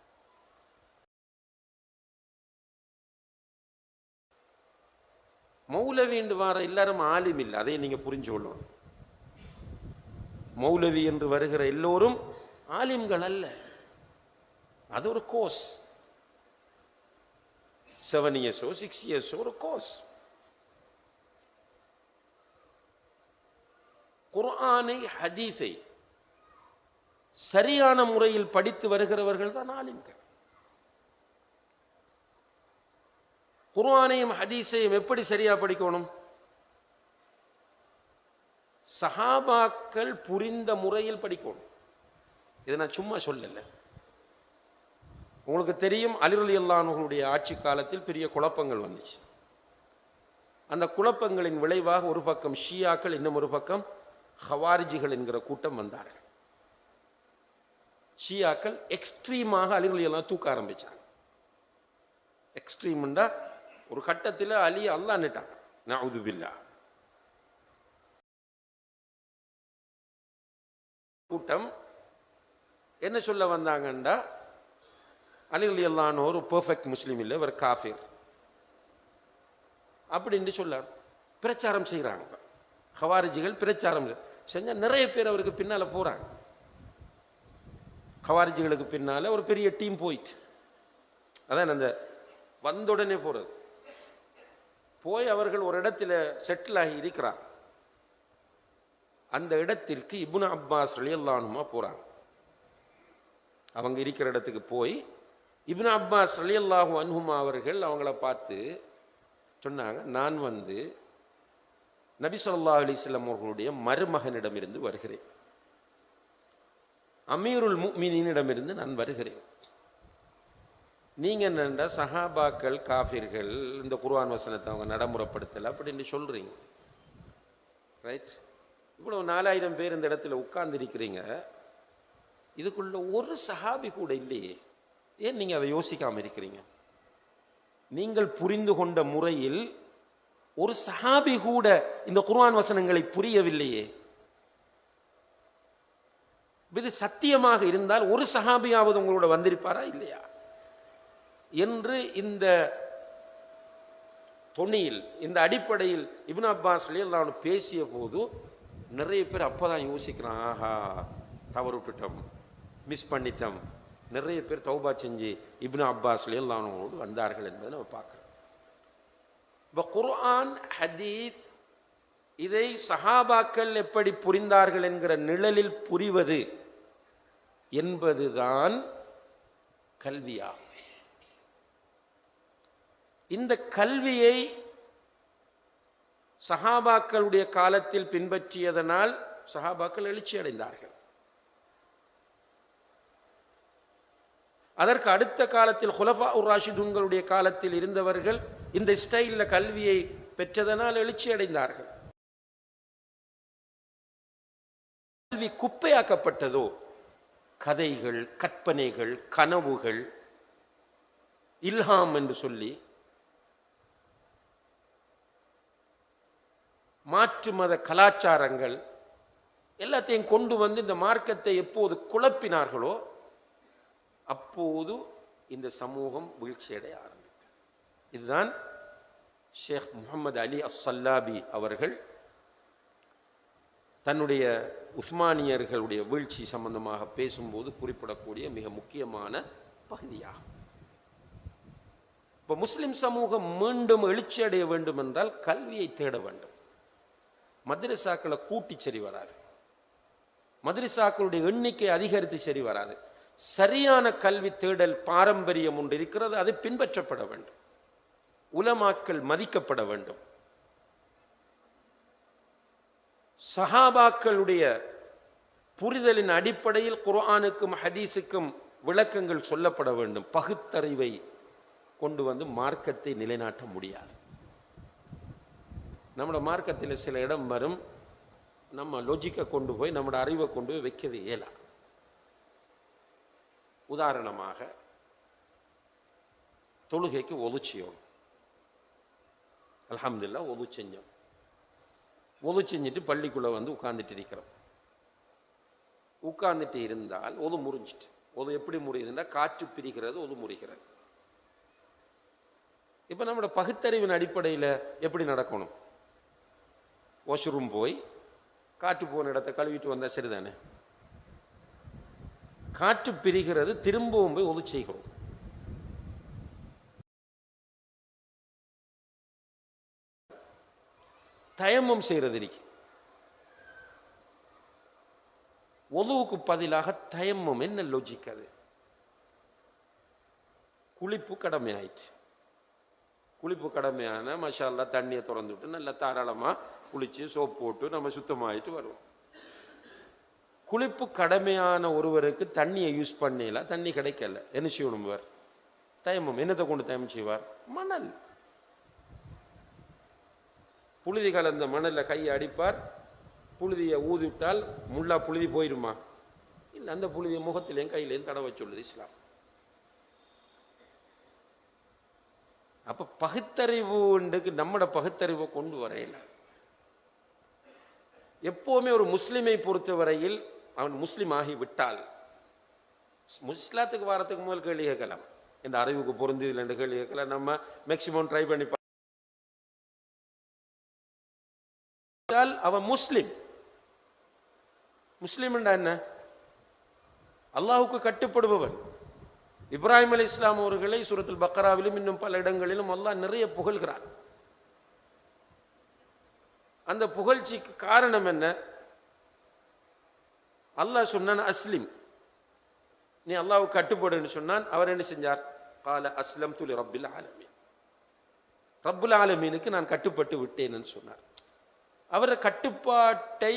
மௌலவி என்று வர எல்லாரும் ஆலிம் இல்லை, அதை நீங்க புரிஞ்சு கொள்ளணும். மௌலவி என்று வருகிற எல்லோரும் ஆலிம்கள் அல்ல, அது ஒரு கோர்ஸ். 7 இயர்ஸோ 6 இயர்ஸோ ஒரு கோர்ஸ். குர்ஆனை ஹதீஸை சரியான முறையில் படித்து வருகிறவர்கள் தான் ஆலிம்கள். குர்ஆனையும் ஹதீஸையும் எப்படி சரியா படிக்கணும்? சஹாபாக்கள் புரிந்த முறையில் படிக்கணும். இதை நான் சும்மா சொல்லல. உங்களுக்கு தெரியும், அலி ரலியல்லாஹு அன்ஹுடைய ஆட்சி காலத்தில் பெரிய குழப்பங்கள் வந்துச்சு. அந்த குழப்பங்களின் விளைவாக ஒரு பக்கம் ஷியாக்கள், இன்னும் ஒரு பக்கம் ஹவாரிஜிகள் என்கிற கூட்டம் வந்தார்கள். ஷியாக்கள் எக்ஸ்ட்ரீமாக அலி ரலியல்லாஹு தூக்க ஆரம்பிச்சாங்க. எக்ஸ்ட்ரீம்ண்டா ஒரு கட்டத்தில் அலி அல்லாஹ்னுட்டாங்க. நஊது பில்லாஹ். கூட்டம் என்ன சொல்ல வந்தாங்கண்டா, அலி ரலியல்லாஹு அன்ஹு ஒரு பெர்ஃபெக்ட் முஸ்லீம் இல்லை, ஒரு காஃபிர் அப்படின்னு சொல்ல பிரச்சாரம் செய்கிறாங்க. ஹவாரிஜிகள் பிரச்சாரம் செஞ்ச நிறைய பேர் அவருக்கு பின்னால் போகிறாங்க. ஹவாரிஜிகளுக்கு பின்னால் ஒரு பெரிய டீம் போயிட்டு, அதான் அந்த வந்தவுடனே போகிறது. போய் அவர்கள் ஒரு இடத்துல செட்டில் ஆகி இருக்கிறார். அந்த இடத்திற்கு இப்னு அப்பாஸ் ரலியல்லாஹு அன்ஹுமா போகிறாங்க. அவங்க இருக்கிற இடத்துக்கு போய் இப்னு அப்பாஸ் ரலியல்லாஹு அன்ஹுமா அவர்கள் அவங்கள பார்த்து சொன்னாங்க, நான் நபி ஸல்லல்லாஹு அலைஹி வஸல்லம் அவர்களுடைய மருமகனிடமிருந்து வருகிறேன், அமீருல் முஃமினீனிடமிருந்து நான் வருகிறேன். நீங்கள் என்னண்டா சஹாபாக்கள் காஃபிர்கள், இந்த குர்ஆன் வசனத்தை அவங்க நடைமுறைப்படுத்தலை அப்படின்னு சொல்கிறீங்க. ரைட்? இவ்வளோ 4000 பேர் இந்த இடத்துல உட்கார்ந்துருக்கிறீங்க, இதுக்குள்ள ஒரு சஹாபி கூட இல்லையே, ஏன் நீங்கள் அதை யோசிக்காமல் இருக்கிறீங்க? நீங்கள் புரிந்து கொண்ட முறையில் ஒரு சஹாபி கூட இந்த குர்ஆன் வசனங்களை புரியவில்லையே. இது சத்தியமாக இருந்தால் ஒரு சஹாபியாவது உங்களோட வந்திருப்பாரா இல்லையா என்று இந்த தொனியில், இந்த அடிப்படையில் இப்னு அப்பாஸ் ரலியல்லாஹு அன்ஹு பேசிய போது நிறைய பேர் அப்பதான் யோசிக்கிறான், ஆஹா தவறுவிட்டோம், மிஸ் பண்ணிட்டோம். நிறைய பேர் தௌபா செஞ்சு இப்னு அப்பாஸ் ரலியல்லாஹு அன்ஹுவோடு வந்தார்கள் என்பதை நம்ம பார்க்கிறோம். இப்போ குர்ஆன் ஹதீஸ் இதை சஹாபாக்கள் எப்படி புரிந்தார்கள் என்கிற நிழலில் புரிவது என்பதுதான் கல்வியாகும். இந்த கல்வியை சஹாபாக்களுடைய காலத்தில் பின்பற்றியதனால் சஹாபாக்கள் எழுச்சி அடைந்தார்கள். அதற்கு அடுத்த காலத்தில் குலஃபா உர் ராஷிதூன்களுடைய காலத்தில் இருந்தவர்கள் இந்த ஸ்டைலில் கல்வியை பெற்றதனால் எழுச்சி அடைந்தார்கள். கல்வி குப்பையாக்கப்பட்டதோ, கதைகள், கற்பனைகள், கனவுகள், இல்ஹாம் என்று சொல்லி மாற்று மத கலாச்சாரங்கள் எல்லாத்தையும் கொண்டு வந்து இந்த மார்க்கத்தை எப்போது குழப்பினார்களோ அப்போது இந்த சமூகம் வீழ்ச்சியடைய ஆரம்பித்தது. இதுதான் ஷேக் முஹம்மது அலி அஸ்ஸல்லாபி அவர்கள் தன்னுடைய உஸ்மானியர்களுடைய வீழ்ச்சி சம்பந்தமாக பேசும்போது குறிப்பிடக்கூடிய மிக முக்கியமான பகுதியாகும். இப்போ முஸ்லிம் சமூகம் மீண்டும் எழுச்சி அடைய வேண்டும் என்றால் கல்வியை தேட வேண்டும். மദ്രസാக்களை கூட்டி சரி வராது, மദ്രസാக்களுடைய எண்ணிக்கை அதிகரித்து சரி வராது. சரியான கல்வி தேடல் பாரம்பரியம் ஒன்று இருக்கிறது, அது பின்பற்றப்பட வேண்டும். உலமாக்கள் மதிக்கப்பட வேண்டும். சஹாபாக்களுடைய புரிதலின் அடிப்படையில் குர்ஆனுக்கும் ஹதீஸுக்கும் விளக்கங்கள் சொல்லப்பட வேண்டும். பகுத்தறிவை கொண்டு வந்து மார்க்கத்தை நிலைநாட்ட முடியாது. நம்மளோட மார்க்கத்தில் சில இடம் வரும், நம்ம லொஜிக்கை கொண்டு போய் நம்மளோட அறிவை கொண்டு போய் வைக்கிறது இயலா. உதாரணமாக தொழுகைக்கு ஒது செய்யணும். அல்ஹம்துலில்லாஹ் ஒது செஞ்சோம். ஒது செஞ்சுட்டு பள்ளிக்குள்ளே வந்து உட்கார்ந்துட்டு இருக்கிறோம். உட்கார்ந்துட்டு இருந்தால் ஒது முறிஞ்சிட்டு. ஒது எப்படி முறியுதுன்னா காற்று பிரிகிறது, ஒது முறிகிறது. இப்போ நம்மளோட பகுத்தறிவின் அடிப்படையில் எப்படி நடக்கணும்? வாஷ்ரூம் போய் காற்று போன இடத்தை கழுவிட்டு வந்தால் சரிதானே? காற்று பிரிகிறது, திரும்பவும் போய் ஒது செய்கிறோம். தயம்மம் செய்கிறது இருக்கு. ஒதுவுக்கு பதிலாக தயம்மம். என்ன லாஜிக் அது? குளிப்பு கடமை ஆயிடுச்சு. குளிப்பு கடமையான மஷா அல்லாஹ் தண்ணியை திறந்து விட்டு நல்லா தாராளமாக குளிச்சு சோப்பு போட்டு நம்ம சுத்தமாயிட்டு வருவோம். குளிப்பு கடமையான ஒருவருக்கு தண்ணியை யூஸ் பண்ணல, தண்ணி கிடைக்கல, என்ன செய்யணும்? தயமம். என்னத்தை கொண்டு தயமம் செய்வார்? மணல். புழுதி கலந்த மணல்ல கையை அடிப்பார். புழுதியை ஊதிவிட்டால் முள்ளா புழுதி போயிடுமா? இல்லை, அந்த புழுதியை முகத்திலையும் கையிலையும் தடவை சொல்லுது இஸ்லாம். அப்ப பகுத்தறிவுக்கு நம்மட பகுத்தறிவை கொண்டு வரையில. எப்பவுமே ஒரு முஸ்லிமை பொறுத்தவரையில் அவன் முஸ்லிம் ஆகி விட்டால், முஸ்லாத்துக்கு வாரத்துக்கு முதல் கேள்வி கேட்கலாம், என்ற அறிவுக்கு பொருந்ததில்லை என்று கேள்வி கேட்கலாம். நம்ம மேக்சிமம் ட்ரை பண்ணி பார்த்தால் அவன் முஸ்லிம். முஸ்லிம் என்ன? அல்லாஹுக்கு கட்டுப்படுபவன். இப்ராஹிம் அலைஹிஸ்ஸலாம் அவர்களை சூரத்துல் பக்கராவிலும் இன்னும் பல இடங்களிலும் அல்லாஹ் நிறைய புகழ்கிறார். அந்த புகழ்ச்சிக்கு காரணம் என்ன? அல்லாஹ் சொன்னான் அஸ்லிம், நீ அல்லாஹ்வுக்கு கட்டுப்படுன்னு சொன்னான். அவர் என்ன செஞ்சார்? கால அஸ்லம்து லிரப்பில் ஆலமீன், ரப்புல் ஆலமீனுக்கு நான் கட்டுப்பட்டு விட்டேன்னு சொன்னார். அவரது கட்டுப்பாட்டை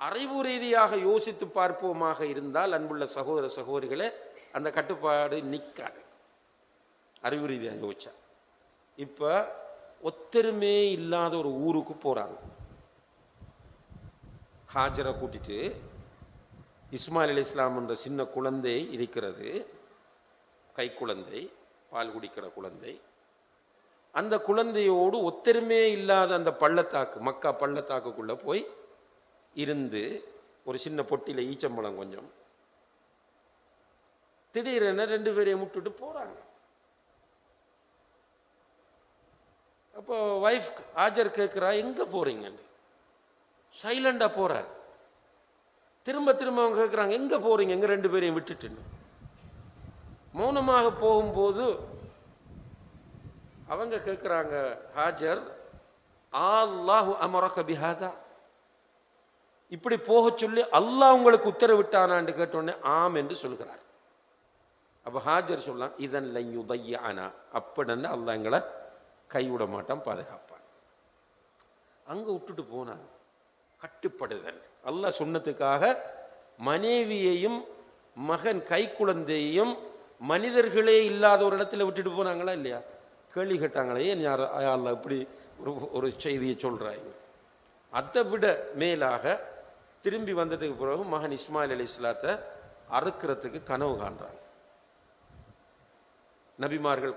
அறிவு ரீதியாக யோசித்து பார்ப்போமாக இருந்தால், அன்புள்ள சகோதர சகோதரிகளே, அந்த கட்டுப்பாடு நிற்காது. அறிவு ரீதியாக யோசிச்சா. இப்ப ஒத்தருமே இல்லாத ஒரு ஊருக்கு போறாங்க. ஹாஜரை கூட்டிட்டு இஸ்மாயில் அலைஹிஸ்ஸலாம் என்ற சின்ன குழந்தை இருக்கிறது, கை குழந்தை, பால் குடிக்கிற குழந்தை. அந்த குழந்தையோடு ஒத்தருமே இல்லாத அந்த பள்ளத்தாக்கு, மக்கா பள்ளத்தாக்குக்குள்ள போய் இருந்து ஒரு சின்ன பொட்டியில ஈச்சம்பழம் கொஞ்சம், திடீரென ரெண்டு பேரையும் முட்டுட்டு போறாங்க. அப்போ வைஃப் ஹாஜர் கேட்கிறா, எங்க போறீங்க? சைலண்டா போறாரு. திரும்ப திரும்ப அவங்க கேட்குறாங்க, எங்க போறீங்க, எங்க ரெண்டு பேரையும் விட்டுட்டுன்னு. மௌனமாக போகும்போது அவங்க கேட்குறாங்க, ஹாஜர், அல்லாஹு அமரக பிஹாதா, இப்படி போக சொல்லி அல்லாஹ் உங்களுக்கு உத்தரவிட்டானான்னு கேட்டோடனே ஆம் என்று சொல்கிறார். அப்போ ஹாஜர் சொல்லலாம், இதன் லையுதையானா, அப்படின்னு அல்லாஹ் எங்களை கைவிட மாட்டான், பாதுகாப்பான். அங்க விட்டுட்டு போனாங்க. கட்டுப்படுதல். அல்லாஹ் சொன்னதுக்காக மனைவியையும் மகன் கை குழந்தையையும் மனிதர்களே இல்லாத ஒரு இடத்துல விட்டுட்டு போனாங்களா இல்லையா? கேள்வி கேட்டாங்களே, ஏன் யார் அல்லாஹ் இப்படி ஒரு செய்தியை சொல்றாங்க? அதை விட மேலாக திரும்பி வந்ததுக்கு பிறகு மகன் இஸ்மாயில் அலைஹிஸ்ஸலாத்தை அறுக்கிறதுக்கு கனவு காண்றாங்க. நபிமார்கள்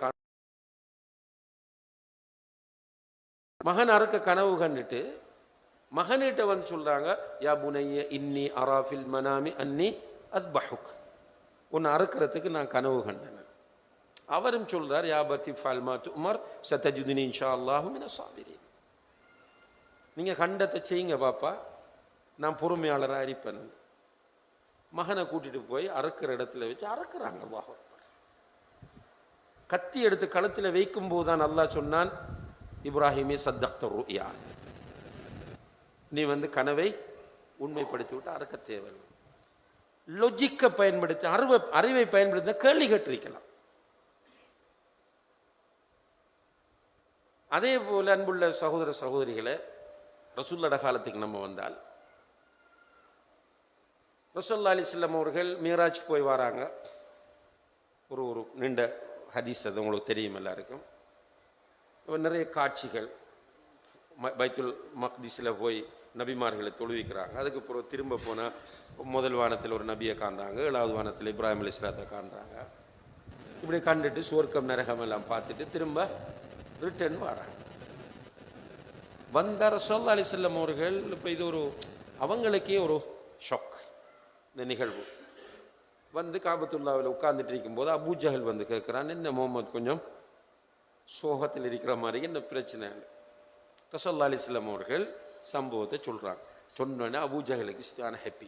மகன் அறுக்க கனவு கண்டுட்டு மகனிட்ட வந்து சொல்றாங்க, யா புனைய இன்னி அராஃபில் மனாமி அன்னி அத்பஹுக், உன்னை அறுக்கிறதுக்கு நான் கனவு கண்டேன். அவரும் சொல்றார், யா பத்தி ஃபால்மா துமர் சதஜுதினி இன்ஷா அல்லாஹு மினஸ் சாபிரீன், நீங்க கண்டத்தை செய்யுங்க பாப்பா, நான் பொறுமையாளராக இருப்பேன். மகனை கூட்டிட்டு போய் அறுக்கிற இடத்துல வச்சு அறுக்கிறாங்க. அல்லாஹ் கத்தி எடுத்து களத்தில் வைக்கும் போதுதான் அல்லாஹ் சொன்னான், இப்ராஹிமே சத்தக்த ருயா, நீ வந்து கனவை உண்மைப்படுத்தி விட்டு அறுக்க தேவை. லொஜிக்கை பயன்படுத்தி அறிவை பயன்படுத்த கேள்வி கேட்டிருக்கலாம். அதே போல அன்புள்ள சகோதர சகோதரிகளை, ரசூலுல்லாஹ் காலத்துக்கு நம்ம வந்தால், ரசூலுல்லாஹி அலைஹி வஸல்லம் அவர்கள் மீராஜ் போய் வராங்க. ஒரு நீண்ட ஹதீஸ், அது உங்களுக்கு தெரியும் எல்லாருக்கும். நிறைய காட்சிகள். பைத்துல் மக்திஸில் போய் நபிமார்களை தொழுவிக்கிறாங்க. அதுக்கு பிறகு திரும்ப போனால் முதல் வானத்தில் ஒரு நபியை காண்றாங்க, 7வது வானத்தில் இப்ராஹிம் அலைஹிஸ்ஸலாத்தை காண்றாங்க. இப்படி கண்டுட்டு சுவர்க்கம் நரகம் எல்லாம் பார்த்துட்டு திரும்ப ரிட்டர்ன் வராங்க. வந்தார் ரசூலுல்லாஹி அலைஹி வஸல்லம் அவர்கள். இப்போ இது ஒரு அவங்களுக்கே ஒரு ஷாக் இந்த நிகழ்வு. வந்து காபத்துல்லாவில் உட்கார்ந்துட்டு இருக்கும்போது அபூஜஹல் வந்து கேட்குறான், என்ன முகமது கொஞ்சம் சோகத்தில் இருக்கிற மாதிரி, என்ன பிரச்சனை? ரசூலுல்லாஹி அலைஹி வஸல்லம் அவர்கள் சம்பவத்தை சொல்றாங்க. சொன்னோன்னே அபூஜஹலுக்கு சரியான ஹாப்பி.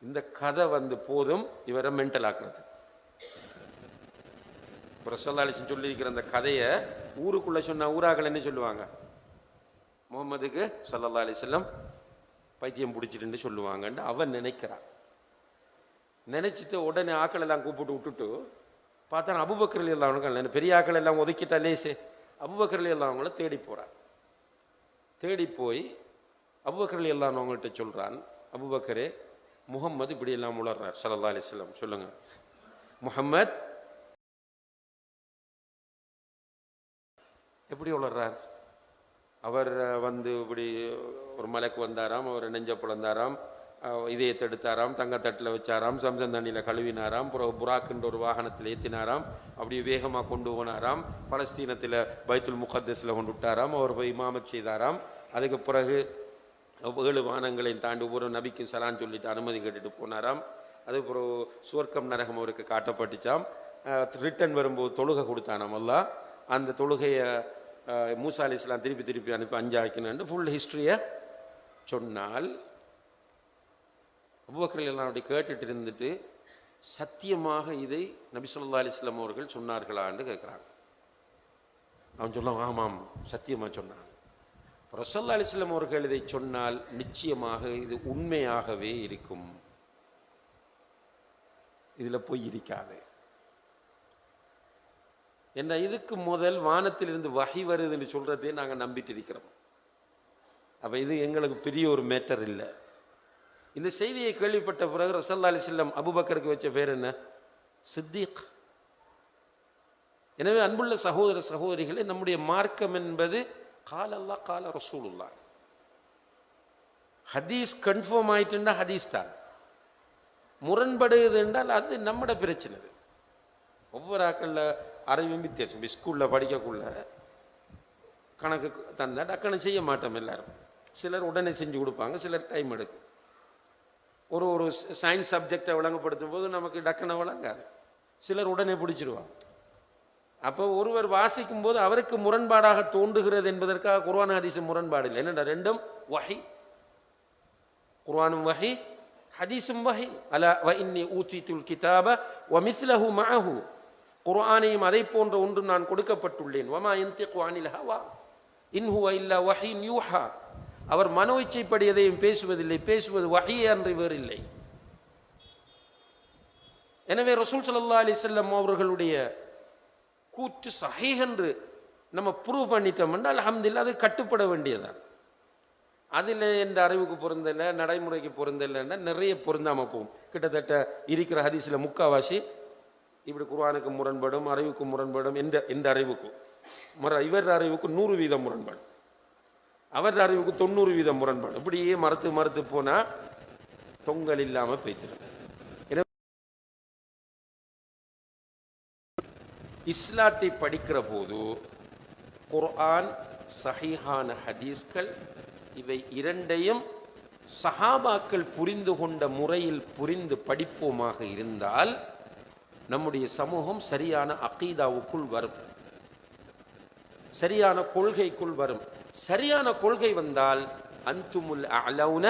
இந்த கதை வந்து போதும் இவரை மென்டல் ஆக்குறது. ரசூலுல்லாஹி அலைஹி வஸல்லம் சொல்லியிருக்கிற அந்த கதையை ஊருக்குள்ள சொன்ன ஊராக்கள் என்ன சொல்லுவாங்க? முகமதுக்கு ஸல்லல்லாஹு அலைஹி வஸல்லம் பைத்தியம் பிடிச்சிட்டுன்னு சொல்லுவாங்கன்னு அவன் நினைக்கிறான். நினைச்சிட்டு உடனே ஆக்கள் எல்லாம் கூப்பிட்டு விட்டுட்டு பார்த்தா அபூபக்கர் ரலியல்லாஹு பெரிய ஆக்கள் எல்லாம் ஒதுக்கிட்டா லேசு. அபூபக்கர் ரலியல்லாஹு அவங்கள தேடி போகிறான். தேடி போய் அபூபக்கர் ரலியல்லாஹு அவங்கள்ட்ட சொல்கிறான், அபூபக்கரே முகம்மது இப்படி எல்லாம் உளர்றார் ஸல்லல்லாஹு அலைஹி வஸல்லம், சொல்லுங்க முஹம்மத் எப்படி உளர்றார்? அவர் இப்படி ஒரு மலைக்கு வந்தாராம், அவர் நெஞ்ச பிளந்தாராம், இதயத்தை எடுத்தாராம், தங்கத்தட்டில் வச்சாராம், சம்சம் தண்ணியில் கழுவினாராம், புராக்குன்ற ஒரு வாகனத்தில் ஏற்றினாராம், அப்படியே வேகமாக கொண்டு போனாராம், பலஸ்தீனத்தில் பைத்துல் முகத்தஸில் கொண்டு விட்டாராம், அவர் போய் இமாமத் செய்தாராம். அதுக்கு பிறகு 7 வானங்களையும் தாண்டி ஒவ்வொரு நபிக்கும் சலான் சொல்லிட்டு அனுமதி கேட்டுட்டு போனாராம். அதுக்கப்புறம் சுவர்க்கம் நரகம் அவருக்கு காட்டப்பட்டுச்சாம். ரிட்டன் வரும்போது தொழுகை கொடுத்தானாம் அல்லாஹ். அந்த தொழுகையை மூசா அலைஹிஸ்ஸலாம் திருப்பி அனுப்பி 5 ஆக்கினான்னு ஃபுல் ஹிஸ்ட்ரியை சொன்னால் அபூபக்கர் எல்லாம் அப்படி கேட்டுட்டு இருந்துட்டு சத்தியமாக இதை நபி ஸல்லல்லாஹு அலைஹி வஸல்லம் அவர்கள் சொன்னார்களான்னு கேட்குறாங்க. அவன் சொல்லுவான், ஆமாம் சத்தியமாக சொன்னாங்க. ரசூலுல்லாஹி அலைஹி வஸல்லம் அவர்கள் இதை சொன்னால் நிச்சயமாக இது உண்மையாகவே இருக்கும், இதில் போய் இருக்காது. என்ன இதுக்கு முதல் வானத்திலிருந்து வஹி வருதுன்னு சொல்றதே நாங்கள் நம்பிட்டு இருக்கிறோம். அப்போ இது எங்களுக்கு பெரிய ஒரு மேட்டர் இல்லை. இந்த செய்தியை கேள்விப்பட்ட பிறகு ரசூலுல்லாஹி அலைஹி வஸல்லம் அபூபக்கருக்கு வச்ச பேர் என்ன? சித்திக். எனவே அன்புள்ள சகோதர சகோதரிகளே, நம்முடைய மார்க்கம் என்பது கால அல்லாஹ் கால ரசூலுல்லாஹ். ஹதீஸ் கன்ஃபார்ம் ஆயிட்டுண்டா ஹதீஸ் தான். முரண்படுது என்றால் அது நம்மட பிரச்சனை. ஒவ்வொரு ஆக்களில் அறிவும் வித்தியாசம். ஸ்கூலில் படிக்கக்குள்ள கணக்கு தந்தால் டக்குன்னு செய்ய மாட்டோம் எல்லாரும். சிலர் உடனே செஞ்சு கொடுப்பாங்க, சிலர் டைம் எடுக்கும். ஒரு சயின்ஸ் சப்ஜெக்டை விளங்கப்படுத்தும் போது நமக்கு டக்குன்னு விளங்காது, சிலர் உடனே பிடிச்சிருவாங்க. அப்போ ஒருவர் வாசிக்கும் போது அவருக்கு முரண்பாடாக தோன்றுகிறது என்பதற்காக குர்ஆன் ஹதீஸ் முரண்பாடு இல்லை. என்னடா ரெண்டும் வஹி, குர்ஆனும் வஹி, ஹதீஸும் வஹி. அலா வ இன்னி ஊதீதுல் கிதாப வ மிஸ்லஹு மஅஹு, குர்ஆனையும் அதை போன்ற ஒன்றும் நான் கொடுக்கப்பட்டுள்ளேன். வமா யன்திகு அனில் ஹவா இன் ஹுவ இல்லா வஹீன் யூஹா, அவர் மனோ இச்சைப்படி எதையும் பேசுவதில்லை, பேசுவது வஹீ அன்று வேறு இல்லை. எனவே ரசூல் ஸல்லல்லாஹு அலைஹி வஸல்லம் அவர்களுடைய கூற்று சஹீஹ் என்று நம்ம ப்ரூவ் பண்ணிட்டோம் என்றால் அல்ஹம்துலில்லாஹ், அது கட்டுப்பட வேண்டியதான். அதில் எந்த அறிவுக்கு பொருந்தலை, நடைமுறைக்கு பொருந்தலைன்னா நிறைய பொருந்தாமல் போகும். கிட்டத்தட்ட இருக்கிற ஹதீஸில் முக்காவாசி இப்படி குர்ஆனுக்கு முரண்படும், அறிவுக்கு முரண்படும். எந்த அறிவுக்கும் இவர் அறிவுக்கு 100% முரண்பாடு, அவர் அறிவுக்கு 90% முரண்பாடு. இப்படியே மறுத்து போனால் தொங்கல் இல்லாமல் போய்த்திடும். இஸ்லாத்தை படிக்கிற போது குர்ஆன், சஹீஹான ஹதீஸ்கள், இவை இரண்டையும் சஹாபாக்கள் புரிந்து கொண்ட முறையில் புரிந்து படிப்போமாக இருந்தால் நம்முடைய சமூகம் சரியான அகீதாவுக்குள் வரும், சரியான கொள்கைக்குள் வரும். சரியான கொள்கை வந்தால் அன்துமுல் அலௌன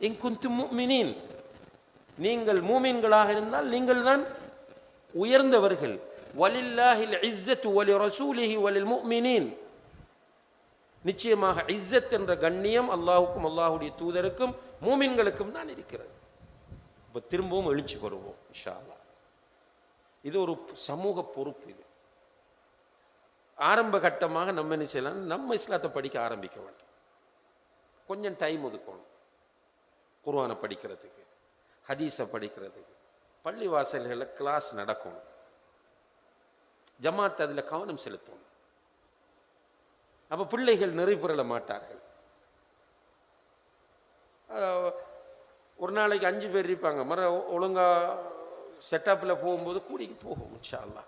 இன் குன்தும் முஃமினீன், நீங்கள் மூமின்களாக இருந்தால் நீங்கள் தான் உயர்ந்தவர்கள். வலில்லாஹில் இஸ்ஸத்து வலிரசூலிஹி வலில் முஃமினீன், நிச்சயமாக இஸ்ஸத் என்ற கண்ணியம் அல்லாஹுக்கும் அல்லாஹுடைய தூதருக்கும் மூமின்களுக்கும் தான் இருக்கிறது. இப்போ திரும்பவும் எழுச்சி வருவோம் இன்ஷா அல்லாஹ். இது ஒரு சமூக பொறுப்பு. இது ஆரம்ப கட்டமாக நம்ம என்ன செய்யலாம், நம்ம இஸ்லாத்தை படிக்க ஆரம்பிக்க வேண்டும். கொஞ்சம் டைம் ஒதுக்கணும் குர்ஆனை படிக்கிறதுக்கு, ஹதீஸை படிக்கிறதுக்கு. பள்ளி வாசல்களில் கிளாஸ் நடக்கணும், ஜமாத் அதில் கவனம் செலுத்தணும். அப்போ பிள்ளைகள் நெறிபுரள மாட்டார்கள். ஒரு நாளைக்கு 5 பேர் இருப்பாங்க, ஒழுங்கா செட்டப்பில் போகும்போது கூடிக்கு போகும் இன்ஷா அல்லாஹ்.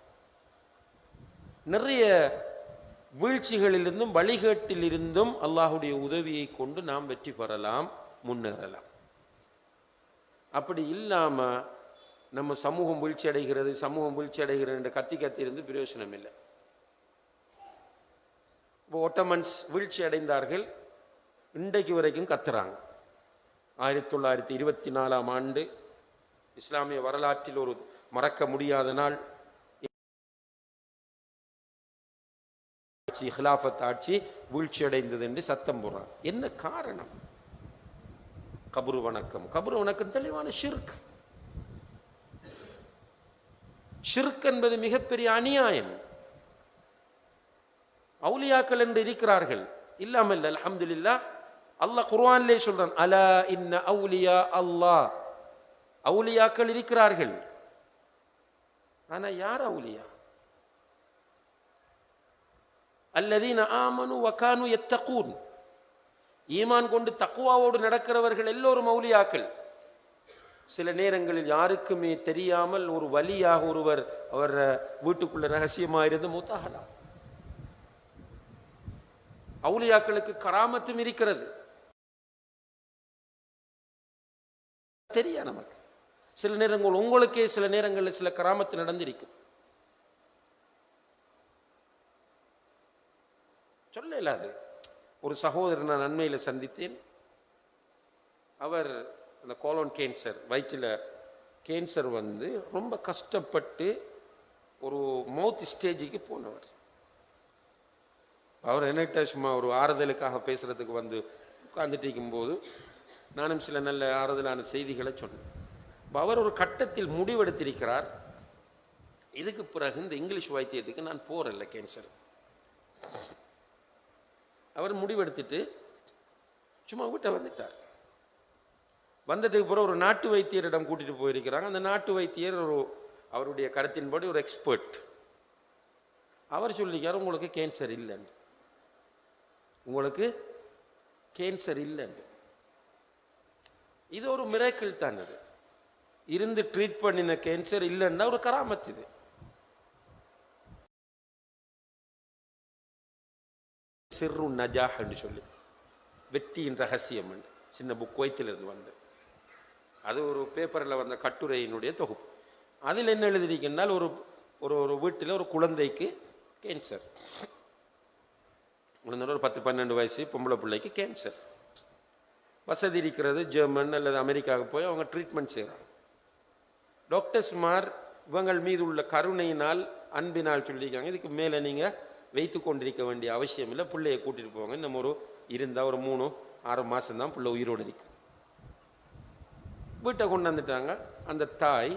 நிறைய வீழ்ச்சிகளிலிருந்தும் வழிகேட்டிலிருந்தும் அல்லாஹுடைய உதவியை கொண்டு நாம் வெற்றி பெறலாம், முன்னேறலாம். அப்படி இல்லாமல் நம்ம சமூகம் வீழ்ச்சி அடைகிறது என்று கத்தி இருந்து பிரயோஜனம் இல்லை. இப்போ ஒட்டமன்ஸ் வீழ்ச்சி அடைந்தார்கள், இன்றைக்கு வரைக்கும் கத்துறாங்க. 1924ஆம் ஆண்டு இஸ்லாமிய வரலாற்றில் ஒரு மறக்க முடியாத நாள். ஹிலாஃபத் ஆட்சி வீழ்ச்சி அடைந்தது என்று சத்தம் போடுறான். என்ன காரணம்? கபரு வணக்கம். கபரு வணக்கம் தெளிவான ஷிர்க். ஷிர்க் என்பது மிகப்பெரிய அநியாயம். அவுலியாக்கள் என்று இருக்கிறார்கள், இல்லாமல் அல்ஹம்துலில்லாஹ். அல்லாஹ் குர்ஆனிலே சொல்றான், அலா இன்ன அவுலியா அல்லாஹ், அவுலியாக்கள் இருக்கிறார்கள். ஆனா யார் அவுலியா? அல்லதீன ஆமனு வகானு யத்தகூன், ஈமான் கொண்டு தக்வாவோடு நடக்கிறவர்கள் எல்லோரும் அவுலியாக்கள். சில நேரங்களில் யாருக்குமே தெரியாமல் ஒரு வலியாக ஒருவர் அவர் வீட்டுக்குள்ள ரகசியமாக இருந்து மூத்தாகலாம். அவுலியாக்களுக்கு கராமத்தும் இருக்கிறது, தெரியா நமக்கு. சில நேரங்கள் உங்களுக்கே சில நேரங்களில் சில கராமத்து நடந்திருக்கும், சொல்ல இல்லாது. ஒரு சகோதரர் நான் அண்மையில் சந்தித்தேன். அவர் அந்த கோலோன் கேன்சர், வயிற்றில் கேன்சர் வந்து ரொம்ப கஷ்டப்பட்டு ஒரு மவுத் ஸ்டேஜுக்கு போனவர். அவர் என்னட்ட சும்மா ஒரு ஆறுதலுக்காக பேசுறதுக்கு வந்து உட்கார்ந்துட்டு இருக்கும்போது நானும் சில நல்ல ஆறுதலான செய்திகளை சொன்னேன். அவர் ஒரு கட்டத்தில் முடிவெடுத்திருக்கிறார், இதுக்கு பிறகு இந்த இங்கிலீஷ் வைத்தியத்துக்கு நான் போறேன்ல கேன்சர். அவர் முடிவெடுத்துட்டு சும்மா வீட்டை வந்துட்டார். வந்ததுக்கு பிறகு ஒரு நாட்டு வைத்தியரிடம் கூட்டிட்டு போயிருக்கிறாங்க. அந்த நாட்டு வைத்தியர் அவருடைய கருத்தின்படி ஒரு எக்ஸ்பர்ட். அவர் சொல்லிக்கார், உங்களுக்கு கேன்சர் இல்லைன்னு, உங்களுக்கு கேன்சர் இல்லைன்னு. இது ஒரு மிராக்கிள் தான். அது இருந்து ட்ரீட் பண்ணின கேன்சர் இல்லைன்னா ஒரு கராமத். இது சிறு நஜாஹ் என்று சொல்லி வெற்றியின் ரகசியம் சின்ன புக் வைத்திலிருந்து வந்து, அது ஒரு பேப்பரில் வந்த கட்டுரையினுடைய தொகுப்பு. அதில் என்ன எழுதியிருக்கின்றால், ஒரு ஒரு வீட்டில் ஒரு குழந்தைக்கு கேன்சர், ஒரு 10-12 வயசு பொம்பளை பிள்ளைக்கு கேன்சர். வசதி இருக்கிறது, ஜெர்மன் அல்லது அமெரிக்காவுக்கு போய் அவங்க ட்ரீட்மெண்ட் செய்கிறாங்க. டாக்டர்ஸ்மார் இவங்கள் மீது உள்ள கருணையினால் அன்பினால் சொல்லியிருக்காங்க, இதுக்கு மேலே நீங்கள் வைத்து கொண்டிருக்க வேண்டிய அவசியம் இல்லை, பிள்ளையை கூட்டிகிட்டு போவாங்க. நம்ம இருந்தால் ஒரு 3-6 மாதம் தான் பிள்ளை உயிரோடு இருக்கும். வீட்டை கொண்டு வந்துட்டாங்க. அந்த தாய்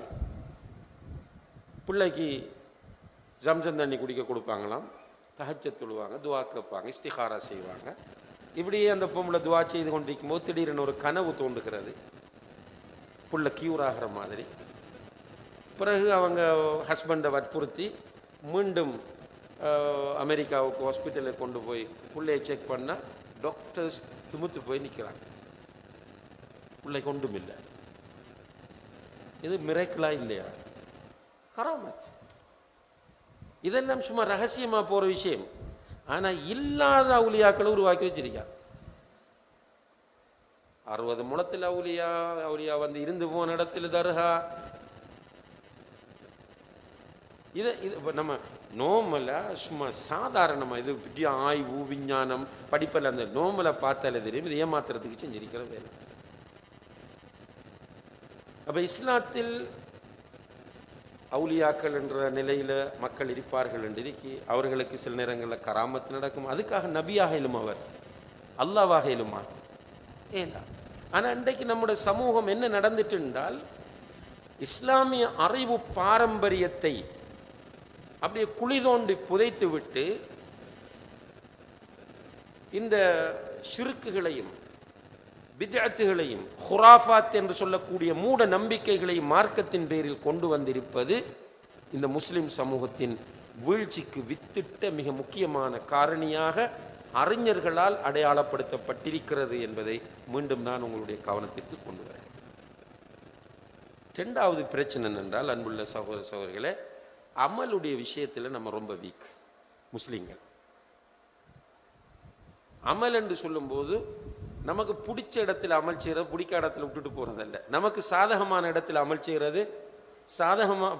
பிள்ளைக்கு ஜம்சம் தண்ணி குடிக்க கொடுப்பாங்களாம், தஹஜ்ஜத் தொழுவாங்க, துவா கேட்பாங்க, இஸ்திகாரா செய்வாங்க. இப்படியே அந்த பொம்பளை துவா செய்து கொண்டிருக்கும் போது திடீரென ஒரு கனவு தோன்றுகிறது, புள்ள கியூர் ஆகிற மாதிரி. பிறகு அவங்க ஹஸ்பண்டை வற்புறுத்தி மீண்டும் அமெரிக்காவுக்கு ஹாஸ்பிட்டலுக்கு கொண்டு போய் பிள்ளையை செக் பண்ணால் டாக்டர்ஸ் துமுத்து போய் நிற்கிறாங்க, பிள்ளை கொண்டும் இல்லை. இது மிராக்கிளா இல்லையா? கராமத். இதெல்லாம் சும்மா ரகசியமா போற விஷயம். ஆனா இல்லாத அவுலியாக்களை உருவாக்கி வச்சிருக்காங்க. 60 முழத்தில் அவுலியா வந்து இருந்து போன இடத்துல தர்கா. இது நம்ம நோமலா சும்மா சாதாரணமா இது ஆய்வு விஞ்ஞானம் படிப்பில் அந்த நோமலை பார்த்தாலே தெரியும், இது ஏமாத்துறதுக்கு செஞ்சிருக்கிற வேலை. அப்ப இஸ்லாத்தில் அவுலியாக்கள் என்ற நிலையில மக்கள் இருப்பார்கள் என்று இருக்கி, அவர்களுக்கு சில நேரங்களில் கராமத்து நடக்கும். அதுக்காக நபியாக இலுமா, அவர் அல்லாவாக இலுமா ஏண்டா? ஆனா இன்றைக்கு நம்முடைய சமூகம் என்ன நடந்துட்டு என்றால், இஸ்லாமிய அறிவு பாரம்பரியத்தை அப்படியே குழி தோண்டி புதைத்து விட்டு இந்த ஷிர்க்குகளையும் பித்அத்துகளையும் ஹுராஃபாத் என்று சொல்லக்கூடிய மூட நம்பிக்கைகளையும் மார்க்கத்தின் பேரில் கொண்டு வந்திருப்பது இந்த முஸ்லிம் சமூகத்தின் வீழ்ச்சிக்கு வித்திட்ட மிக முக்கியமான காரணியாக அறிஞர்களால் அடையாளப்படுத்தப்பட்டிருக்கிறது என்பதை மீண்டும் நான் உங்களுடைய கவனத்திற்கு கொண்டு வரேன். இரண்டாவது பிரச்சனை என்றால், அன்புள்ள சகோதர சகோதரிகளே, அமலுடைய விஷயத்தில் நம்ம ரொம்ப வீக் முஸ்லிம்கள். அமல் என்று சொல்லும்போது நமக்கு பிடிச்ச இடத்துல அமல் செய்யறது, பிடிக்காத இடத்துல விட்டுட்டு போறதல்ல. நமக்கு சாதகமான இடத்துல அமல் செய்யறது,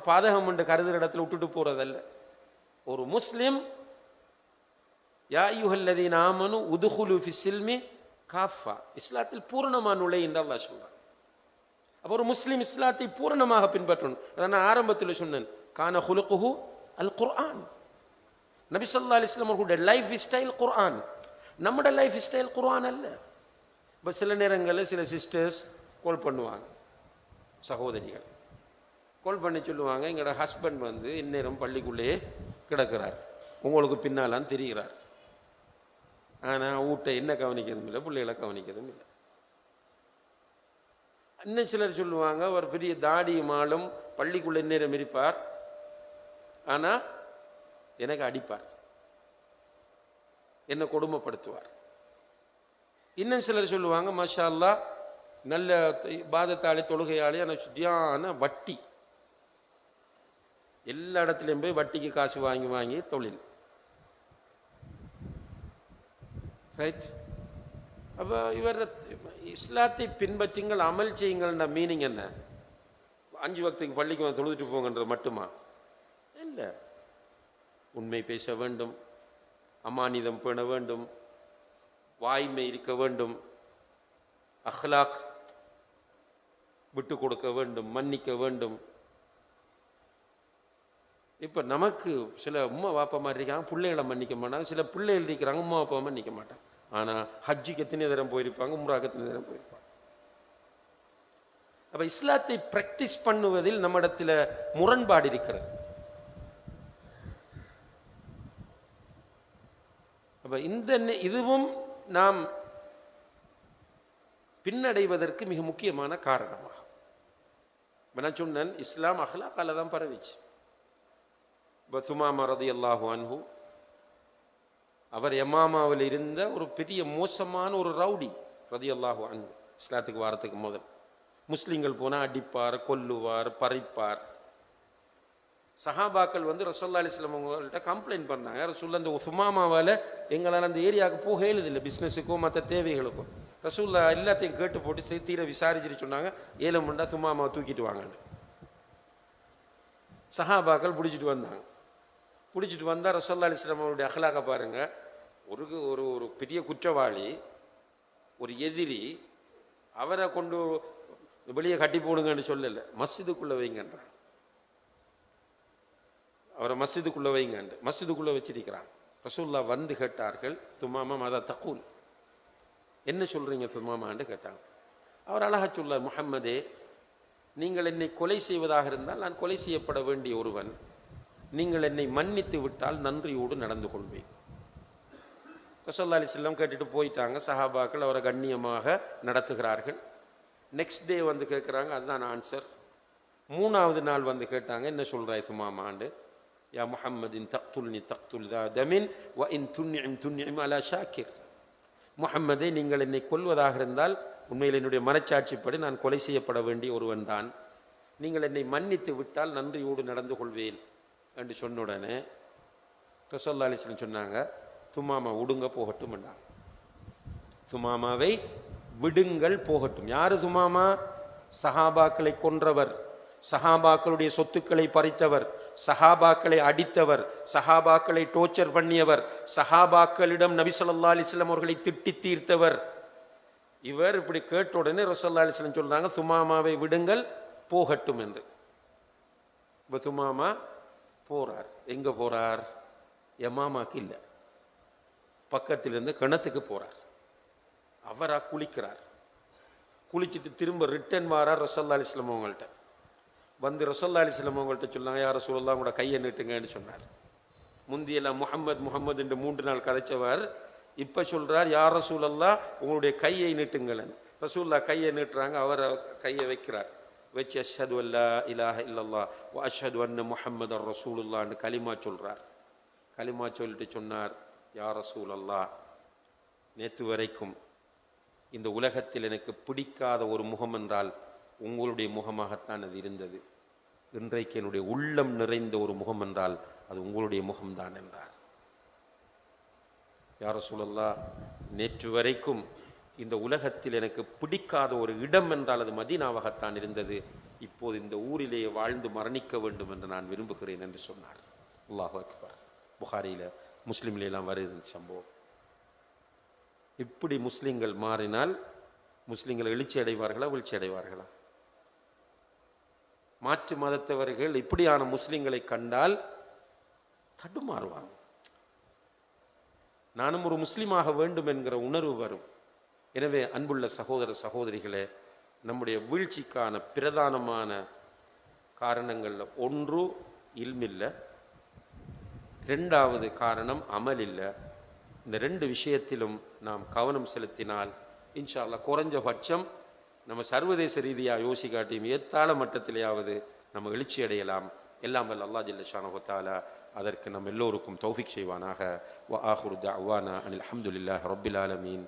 பாதகம் என்று கருதுகிற இடத்துல விட்டுட்டு போறதல்ல. ஒரு முஸ்லிம் யா அய்யுஹல்லதீன ஆமனு உதுகுலு ஃபிஸ்ஸில்மி காஃபா, இஸ்லாத்தில் பூரணமான நுழை என்று அல்லாஹ் சொல்றார். அப்போ ஒரு முஸ்லிம் இஸ்லாத்தை பூரணமாக பின்பற்றணும். அதான் நான் ஆரம்பத்தில் சொன்னேன், கான ஹுலுகுஹு அல் குர்ஆன். நபி ஸல்லல்லாஹு அலைஹி வஸல்லம் அவர்களுடைய லைஃப் ஸ்டைல் குர்ஆன். நம்முடைய லைஃப் ஸ்டைல் குர்ஆன் அல்ல. இப்போ சில நேரங்களில் சில சிஸ்டர்ஸ் கால் பண்ணுவாங்க, சகோதரிகள் கால் பண்ணி சொல்லுவாங்க, எங்களோட ஹஸ்பண்ட் வந்து இந்நேரம் பள்ளிக்குள்ளேயே கிடக்கிறார், உங்களுக்கு பின்னாலான்னு தெரிகிறார், ஆனால் வீட்டை என்ன கவனிக்கிறதும் இல்லை, பிள்ளைகளை கவனிக்கிறதும் இல்லை. இன்னும் சிலர் சொல்லுவாங்க, ஒரு பெரிய தாடியுமாலும் பள்ளிக்குள்ளே இந்நேரம் இருப்பார், ஆனால் எனக்கு அடிப்பார், என்னை கொடுமைப்படுத்துவார். இன்னும் சிலர் சொல்லுவாங்க, மாஷா அல்லாஹ் நல்ல பாதத்தாளி தொழுகையாளி, ஆனால் சுத்தியான வட்டி, எல்லா இடத்துலையும் போய் வட்டிக்கு காசு வாங்கி வாங்கி தொழில். ரைட். அப்போ இவர் இஸ்லாத்தை பின்பற்றுங்கள், அமல் செய்யுங்கள்ன்ற மீனிங் என்ன? 5 வக்துக்கு பள்ளிக்கு வந்து தொழுதுட்டு போங்கன்றது மட்டுமா? இல்லை. உண்மை பேச வேண்டும், அமானிதம் பேண வேண்டும், வாய்மை இருக்க வேண்டும், அஹ்லாக் விட்டு கொடுக்க வேண்டும், மன்னிக்க வேண்டும். இப்போ நமக்கு சில உம்மா வாப்பா மாதிரி இருக்காங்க, பிள்ளைகளை மன்னிக்க மாட்டாங்க. சில பிள்ளைகள் இருக்கிறாங்க, உம்மா வாப்பா மன்னிக்க மாட்டாங்க. ஆனால் ஹஜ்ஜிக்கு எத்தனை தரம் போயிருப்பாங்க, உம்ராக்கு எத்தனை தரம் போயிருப்பாங்க. அப்போ இஸ்லாத்தை பிராக்டிஸ் பண்ணுவதில் நம்மிடத்தில் முரண்பாடு இருக்கிறது. அப்போ இதுவும் நாம் பின்னடைவதற்கு மிக முக்கியமான காரணமாகும். நான் சொன்னேன், இஸ்லாம் அஹ்லாக்கால தான் பரவிச்சு. சுமாமா ரலியல்லாஹு அன்ஹு, அவர் யமாமாவில் இருந்த ஒரு பெரிய மோசமான ஒரு ரவுடி ரலியல்லாஹு அன்ஹு. இஸ்லாத்துக்கு வாரத்துக்கு முதல் முஸ்லீம்கள் போனால் அடிப்பார், கொல்லுவார், பறிப்பார். சஹாபாக்கள் வந்து ரசூலுல்லாஹி அலைஹி வஸல்லம் அவங்கள்ட்ட கம்ப்ளைண்ட் பண்ணாங்க, ரசூலுல்லாஹ் இந்த சுமாமாவால் எங்களால் அந்த ஏரியாவுக்கு போக எழுதில்லை, பிஸ்னஸுக்கோ மற்ற தேவைகளுக்கும். ரசூலுல்லாஹ் எல்லாத்தையும் கேட்டு போட்டு தீர விசாரிச்சுட்டு சொன்னாங்க, 7 மண்டா சுமாமாவை தூக்கிட்டு வாங்கன்னு. சஹாபாக்கள் பிடிச்சிட்டு வந்தாங்க. பிடிச்சிட்டு வந்தால் ரசூலுல்லாஹி அலைஹி வஸல்லம் அவருடைய அஹ்லாக பாருங்க. ஒரு ஒரு ஒரு பெரிய குற்றவாளி, ஒரு எதிரி, அவரை கொண்டு வெளியே கட்டி போடுங்கன்னு சொல்லலை, மஸ்ஜிதுக்குள்ளே வைங்கன்றான். அவரை மஸ்ஜிதுக்குள்ளே வைங்கன்று மஸ்ஜிதுக்குள்ளே வச்சிருக்கிறான். ரசூலுல்லாஹ் வந்து கேட்டார்கள், துமாமா மாதா தக்கூல், என்ன சொல்கிறீங்க துமாமான்னு கேட்டாங்க. அவர் அழகா சொல்லார், முஹம்மதே, நீங்கள் என்னை கொலை செய்வதாக இருந்தால் நான் கொலை செய்யப்பட வேண்டிய ஒருவன், நீங்கள் என்னை மன்னித்து விட்டால் நன்றியோடு நடந்து கொள்வேன். ரசூலுல்லாஹி அலைஹி வஸல்லம் கேட்டுட்டு போயிட்டாங்க. சஹாபாக்கள் அவரை கண்ணியமாக நடத்துகிறார்கள். நெக்ஸ்ட் டே வந்து கேட்குறாங்க, அதுதான் ஆன்சர். 3வது நாள் வந்து கேட்டாங்க, என்ன சொல்கிறாய் சுமாமாண்டு? யா முஹம்மதின் தக்துல்னி தக்துல் தமின் வ இன் துன்னிம் துன்னிம் அலா ஷாக்கிர். முஹம்மதே, நீங்கள் என்னை கொல்வதாக இருந்தால் உண்மையில் என்னுடைய மனச்சாட்சிப்படி நான் கொலை செய்யப்பட வேண்டிய ஒருவன் தான், நீங்கள் என்னை மன்னித்து விட்டால் நன்றியோடு நடந்து கொள்வேன் என்று சொன்ன உடனே ரசூலுல்லாஹி அலைஹி வஸல்லம் சொன்னாங்க, துமாமா விடுங்க போகட்டும் என்றாங்க. துமாமாவை விடுங்கள் போகட்டும். யாரு துமாமா? சஹாபாக்களை கொன்றவர், சஹாபாக்களுடைய சொத்துக்களை பறித்தவர், சஹாபாக்களை அடித்தவர், சஹாபாக்களை டோர்ச்சர் பண்ணியவர், சஹாபாக்களிடம் நபி ஸல்லல்லாஹு அலைஹி வஸல்லம் அவர்களை திட்டி தீர்த்தவர். இவர் இப்படி கேட்ட உடனே ரசூலுல்லாஹி அலைஹி வஸல்லம் சொல்றாங்க, துமாமாவை விடுங்கள் போகட்டும் என்று. இப்போ துமாமா போறார். எங்க போறார்? யமாமாக்கு இல்லை, பக்கத்திலிருந்து கிணத்துக்கு போறார். அவரா குளிக்கிறார். குளிச்சுட்டு திரும்ப ரிட்டர்ன் வாரார் ரசூலுல்லாஹி அலைஹி வஸல்லம் அவங்கள்ட்ட. வந்து ரசூலுல்லாஹி அலைஹி வஸல்லம் அவங்கள்ட்ட சொன்னாங்க, யா ரசூலல்லாஹ் உங்களோட கையை நீட்டுங்கன்னு சொன்னார். முந்தியெல்லாம் முஹம்மது முஹம்மது என்று 3 நாள் கதைச்சவர் இப்போ சொல்றார், யா ரசூலல்லாஹ் உங்களுடைய கையை நீட்டுங்களேன். ரசூலுல்லாஹ் கையை நீட்டுறாங்க. அவர் கையை வைக்கிறார். வச்சு அஷ்ஹது அல்லா இலாஹ இல்லல்லாஹ் வ அஷ்ஹது அன்ன முஹம்மதர் ரசூலுல்லாஹ்னு கலிமா சொல்றார். கலிமா சொல்லிட்டு சொன்னார், யா ரசூலல்லாஹ், நேற்று வரைக்கும் இந்த உலகத்தில் எனக்கு பிடிக்காத ஒரு முகம் என்றால் உங்களுடைய முகமாகத்தான் அது இருந்தது. இன்றைக்கு என்னுடைய உள்ளம் நிறைந்த ஒரு முகம் என்றால் அது உங்களுடைய முகம்தான் என்றார். யா ரசூலல்லாஹ், நேற்று வரைக்கும் இந்த உலகத்தில் எனக்கு பிடிக்காத ஒரு இடம் என்றால் அது மதீனாவாகத்தான் இருந்தது. இப்போது இந்த ஊரிலேயே வாழ்ந்து மரணிக்க வேண்டும் என்று நான் விரும்புகிறேன் என்று சொன்னார். அல்லாஹு அக்பர். புகாரியில் முஸ்லீம்லாம் வருது இந்த சம்பவம். இப்படி முஸ்லீம்கள் மாறினால் முஸ்லீம்கள் எழுச்சி அடைவார்களா, வீழ்ச்சி அடைவார்களா? மாற்று மதத்தவர்கள் இப்படியான முஸ்லீம்களை கண்டால் தடுமாறுவாங்க. நானும் ஒரு முஸ்லீமாக வேண்டும் என்கிற உணர்வு வரும். எனவே அன்புள்ள சகோதர சகோதரிகளே, நம்முடைய வீழ்ச்சிக்கான பிரதானமான காரணங்களில் ஒன்று இல்மில்லை, ரெண்டாவது காரணம் அமல் இல்லை. இந்த ரெண்டு விஷயத்திலும் நாம் கவனம் செலுத்தினால் இன்ஷா அல்லாஹ் குறைஞ்சபட்சம் நம்ம சர்வதேச ரீதியாக யோசிக்காட்டியும் ஏத்தாள மட்டத்திலேயாவது நம்ம எழுச்சி அடையலாம். எல்லாம் வல்ல அல்லாஹ் ஜல்ல ஷானஹு தஆலா அதற்கு நம் எல்லோருக்கும் தௌஃபீக் செய்வானாக. வ ஆஹிரு தஅவானா அனில் ஹம்துலில்லாஹி ரப்பில் ஆலமீன்.